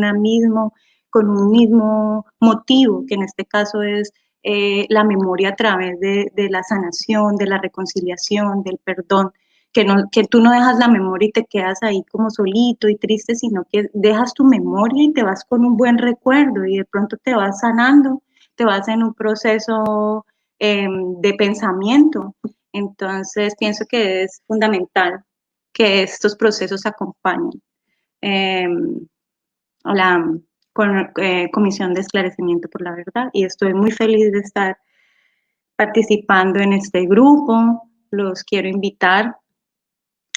con un mismo motivo, que en este caso es la memoria a través de la sanación, de la reconciliación, del perdón, que tú no dejas la memoria y te quedas ahí como solito y triste, sino que dejas tu memoria y te vas con un buen recuerdo y de pronto te vas sanando, te vas en un proceso de pensamiento. Entonces, pienso que es fundamental que estos procesos acompañen a la Comisión de Esclarecimiento por la Verdad, y estoy muy feliz de estar participando en este grupo. Los quiero invitar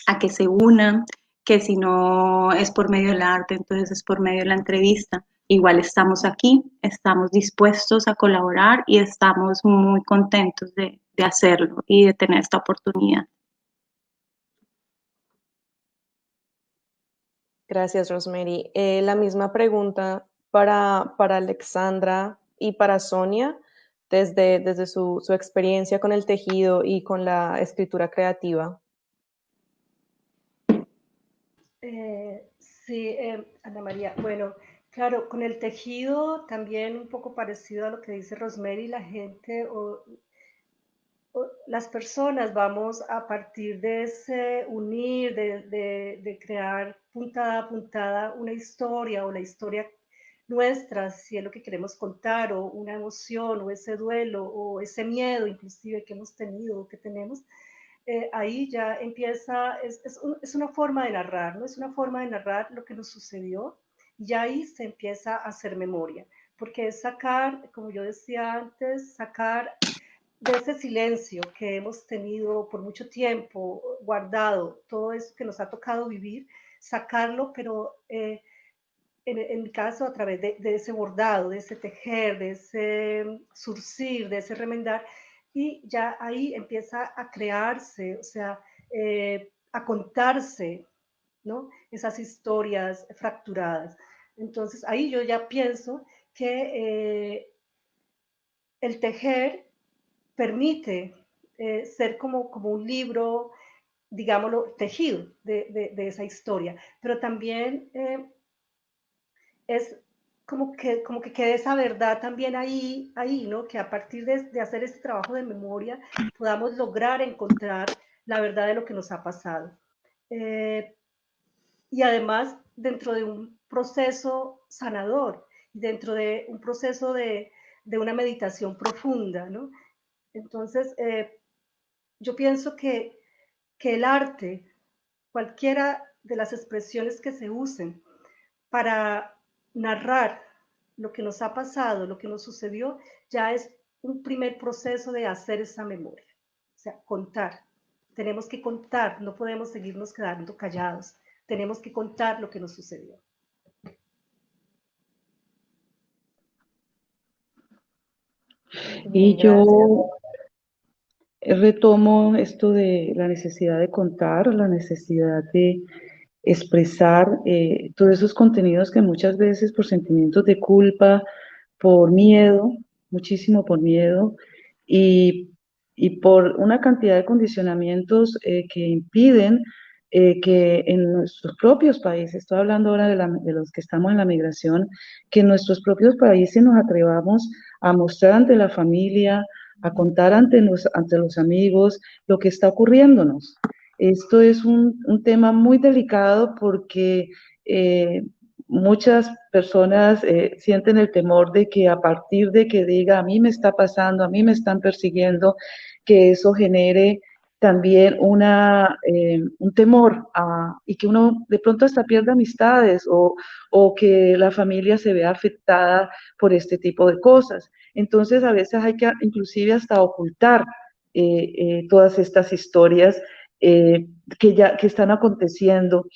a que se unan, que si no es por medio del arte, entonces es por medio de la entrevista. Igual estamos aquí, estamos dispuestos a colaborar y estamos muy contentos de hacerlo y de tener esta oportunidad. Gracias, Rosemary. La misma pregunta para Alexandra y para Sonia, desde su experiencia con el tejido y con la escritura creativa. Sí, Ana María. Bueno, claro, con el tejido también un poco parecido a lo que dice Rosemary, la gente o las personas vamos a partir de ese unir, de crear puntada a puntada una historia o la historia nuestra, si es lo que queremos contar, o una emoción, o ese duelo, o ese miedo inclusive que hemos tenido o que tenemos. Ahí ya empieza, es una forma de narrar, ¿no? Es una forma de narrar lo que nos sucedió y ahí se empieza a hacer memoria, porque es sacar, como yo decía antes, sacar de ese silencio que hemos tenido por mucho tiempo guardado, todo eso que nos ha tocado vivir, sacarlo, pero en mi caso a través de ese bordado, de ese tejer, de ese surcir, de ese remendar, y ya ahí empieza a crearse, o sea, a contarse, ¿no? Esas historias fracturadas. Entonces ahí yo ya pienso que el tejer permite ser como un libro, digámoslo, tejido de esa historia, pero también es como que quede esa verdad también ahí, ¿no? Que a partir de hacer este trabajo de memoria podamos lograr encontrar la verdad de lo que nos ha pasado. Y además dentro de un proceso sanador, dentro de un proceso de una meditación profunda, ¿no? Entonces, yo pienso que el arte, cualquiera de las expresiones que se usen para narrar lo que nos ha pasado, lo que nos sucedió, ya es un primer proceso de hacer esa memoria. O sea, contar. Tenemos que contar, no podemos seguirnos quedando callados. Tenemos que contar lo que nos sucedió. Y Bien, yo gracias. retomo esto de la necesidad de contar, la necesidad de expresar todos esos contenidos que muchas veces por sentimientos de culpa, por miedo, muchísimo por miedo, y, y por una cantidad de condicionamientos que impiden que en nuestros propios países, estoy hablando ahora de los que estamos en la migración, que en nuestros propios países nos atrevamos a mostrar ante la familia, a contar ante los amigos lo que está ocurriéndonos. Esto es un tema muy delicado porque muchas personas sienten el temor de que a partir de que diga a mí me está pasando, a mí me están persiguiendo, que eso genere también un temor y que uno de pronto hasta pierda amistades o que la familia se vea afectada por este tipo de cosas. Entonces a veces hay que inclusive hasta ocultar todas estas historias que están aconteciendo.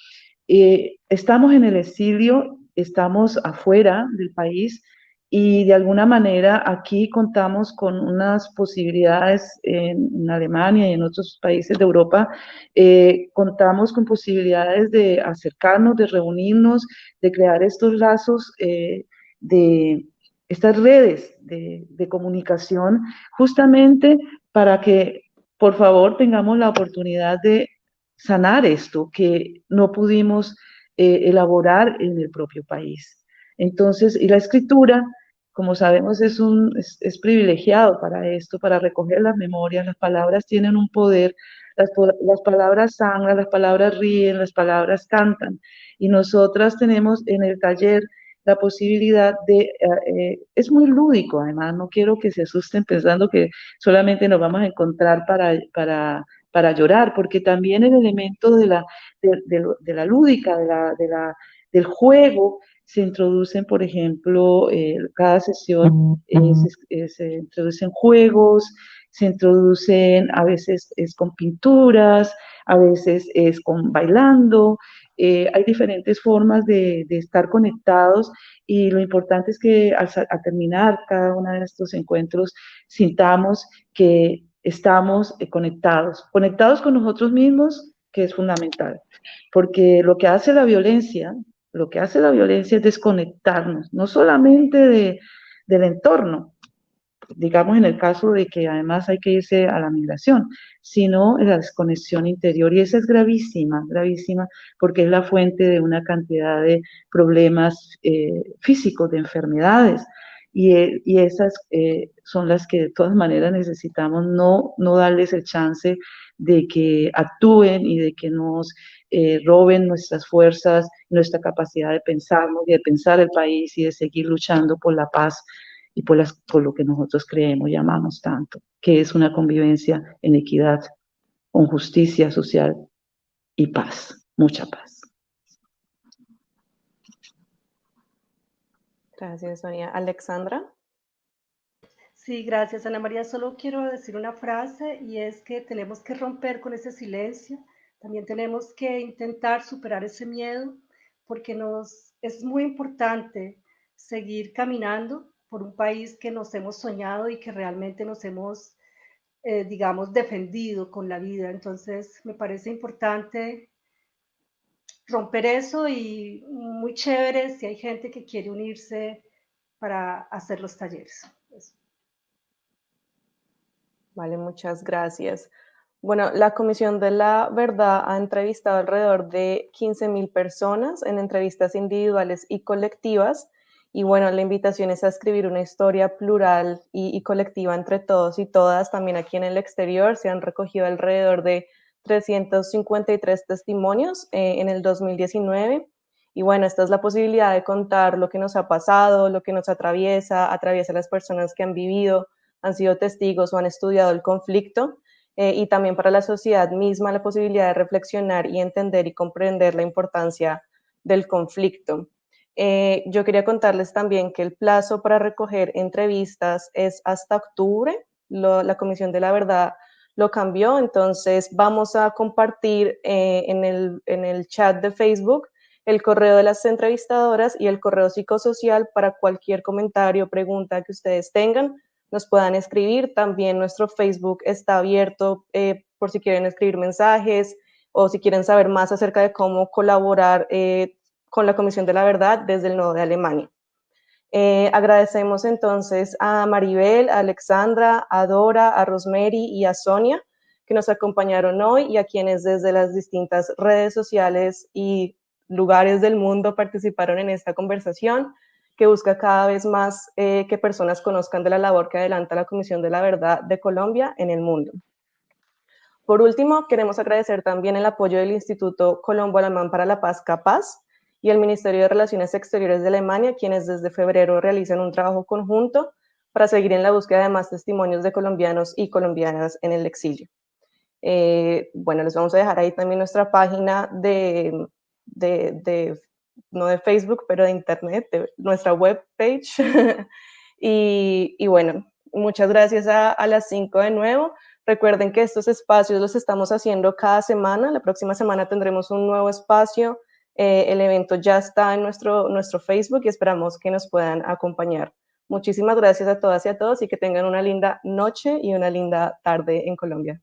Estamos en el exilio, estamos afuera del país y de alguna manera aquí contamos con unas posibilidades en Alemania y en otros países de Europa, contamos con posibilidades de acercarnos, de reunirnos, de crear estos lazos, de estas redes de comunicación, justamente para que, por favor, tengamos la oportunidad de sanar esto que no pudimos elaborar en el propio país. Entonces, y la escritura, como sabemos, es privilegiado para esto, para recoger las memorias. Las palabras tienen un poder, las palabras sangran, las palabras ríen, las palabras cantan. Y nosotras tenemos en el taller la posibilidad es muy lúdico además, no quiero que se asusten pensando que solamente nos vamos a encontrar para llorar, porque también el elemento de la lúdica, del juego, se introducen, por ejemplo, cada sesión se introducen juegos, se introducen, a veces es con pinturas, a veces es con bailando, hay diferentes formas de estar conectados y lo importante es que al terminar cada uno de estos encuentros sintamos que estamos conectados con nosotros mismos, que es fundamental, porque lo que hace la violencia es desconectarnos, no solamente del entorno, digamos en el caso de que además hay que irse a la migración, sino la desconexión interior. Y esa es gravísima, gravísima, porque es la fuente de una cantidad de problemas físicos, de enfermedades. Y esas son las que de todas maneras necesitamos no darles el chance de que actúen y de que nos roben nuestras fuerzas, nuestra capacidad de pensarnos y de pensar el país y de seguir luchando por la paz y por lo que nosotros creemos y amamos tanto, que es una convivencia en equidad, con justicia social y paz, mucha paz. Gracias, Sonia. Alexandra. Sí, gracias, Ana María. Solo quiero decir una frase y es que tenemos que romper con ese silencio. También tenemos que intentar superar ese miedo porque es muy importante seguir caminando por un país que nos hemos soñado y que realmente nos hemos, digamos, defendido con la vida. Entonces, me parece importante romper eso y muy chévere si hay gente que quiere unirse para hacer los talleres. Eso. Vale, muchas gracias. Bueno, la Comisión de la Verdad ha entrevistado alrededor de 15.000 personas en entrevistas individuales y colectivas. Y bueno, la invitación es a escribir una historia plural y colectiva entre todos y todas. También aquí en el exterior se han recogido alrededor de 353 testimonios en el 2019. Y bueno, esta es la posibilidad de contar lo que nos ha pasado, lo que nos atraviesa a las personas que han vivido, han sido testigos o han estudiado el conflicto. Y también para la sociedad misma la posibilidad de reflexionar y entender y comprender la importancia del conflicto. Yo quería contarles también que el plazo para recoger entrevistas es hasta octubre. La Comisión de la Verdad lo cambió, entonces vamos a compartir en el chat de Facebook el correo de las entrevistadoras y el correo psicosocial para cualquier comentario o pregunta que ustedes tengan. Nos puedan escribir. También nuestro Facebook está abierto por si quieren escribir mensajes o si quieren saber más acerca de cómo colaborar con la Comisión de la Verdad desde el Nodo de Alemania. Agradecemos entonces a Maribel, a Alexandra, a Dora, a Rosemary y a Sonia que nos acompañaron hoy y a quienes desde las distintas redes sociales y lugares del mundo participaron en esta conversación, que busca cada vez más que personas conozcan de la labor que adelanta la Comisión de la Verdad de Colombia en el mundo. Por último, queremos agradecer también el apoyo del Instituto Colombo-Alemán para la Paz, CAPAZ, y el Ministerio de Relaciones Exteriores de Alemania, quienes desde febrero realizan un trabajo conjunto para seguir en la búsqueda de más testimonios de colombianos y colombianas en el exilio. Bueno, les vamos a dejar ahí también nuestra página no de Facebook, pero de internet, de nuestra webpage. y bueno, muchas gracias a las 5 de nuevo. Recuerden que estos espacios los estamos haciendo cada semana. La próxima semana tendremos un nuevo espacio. El evento ya está en nuestro Facebook y esperamos que nos puedan acompañar. Muchísimas gracias a todas y a todos y que tengan una linda noche y una linda tarde en Colombia.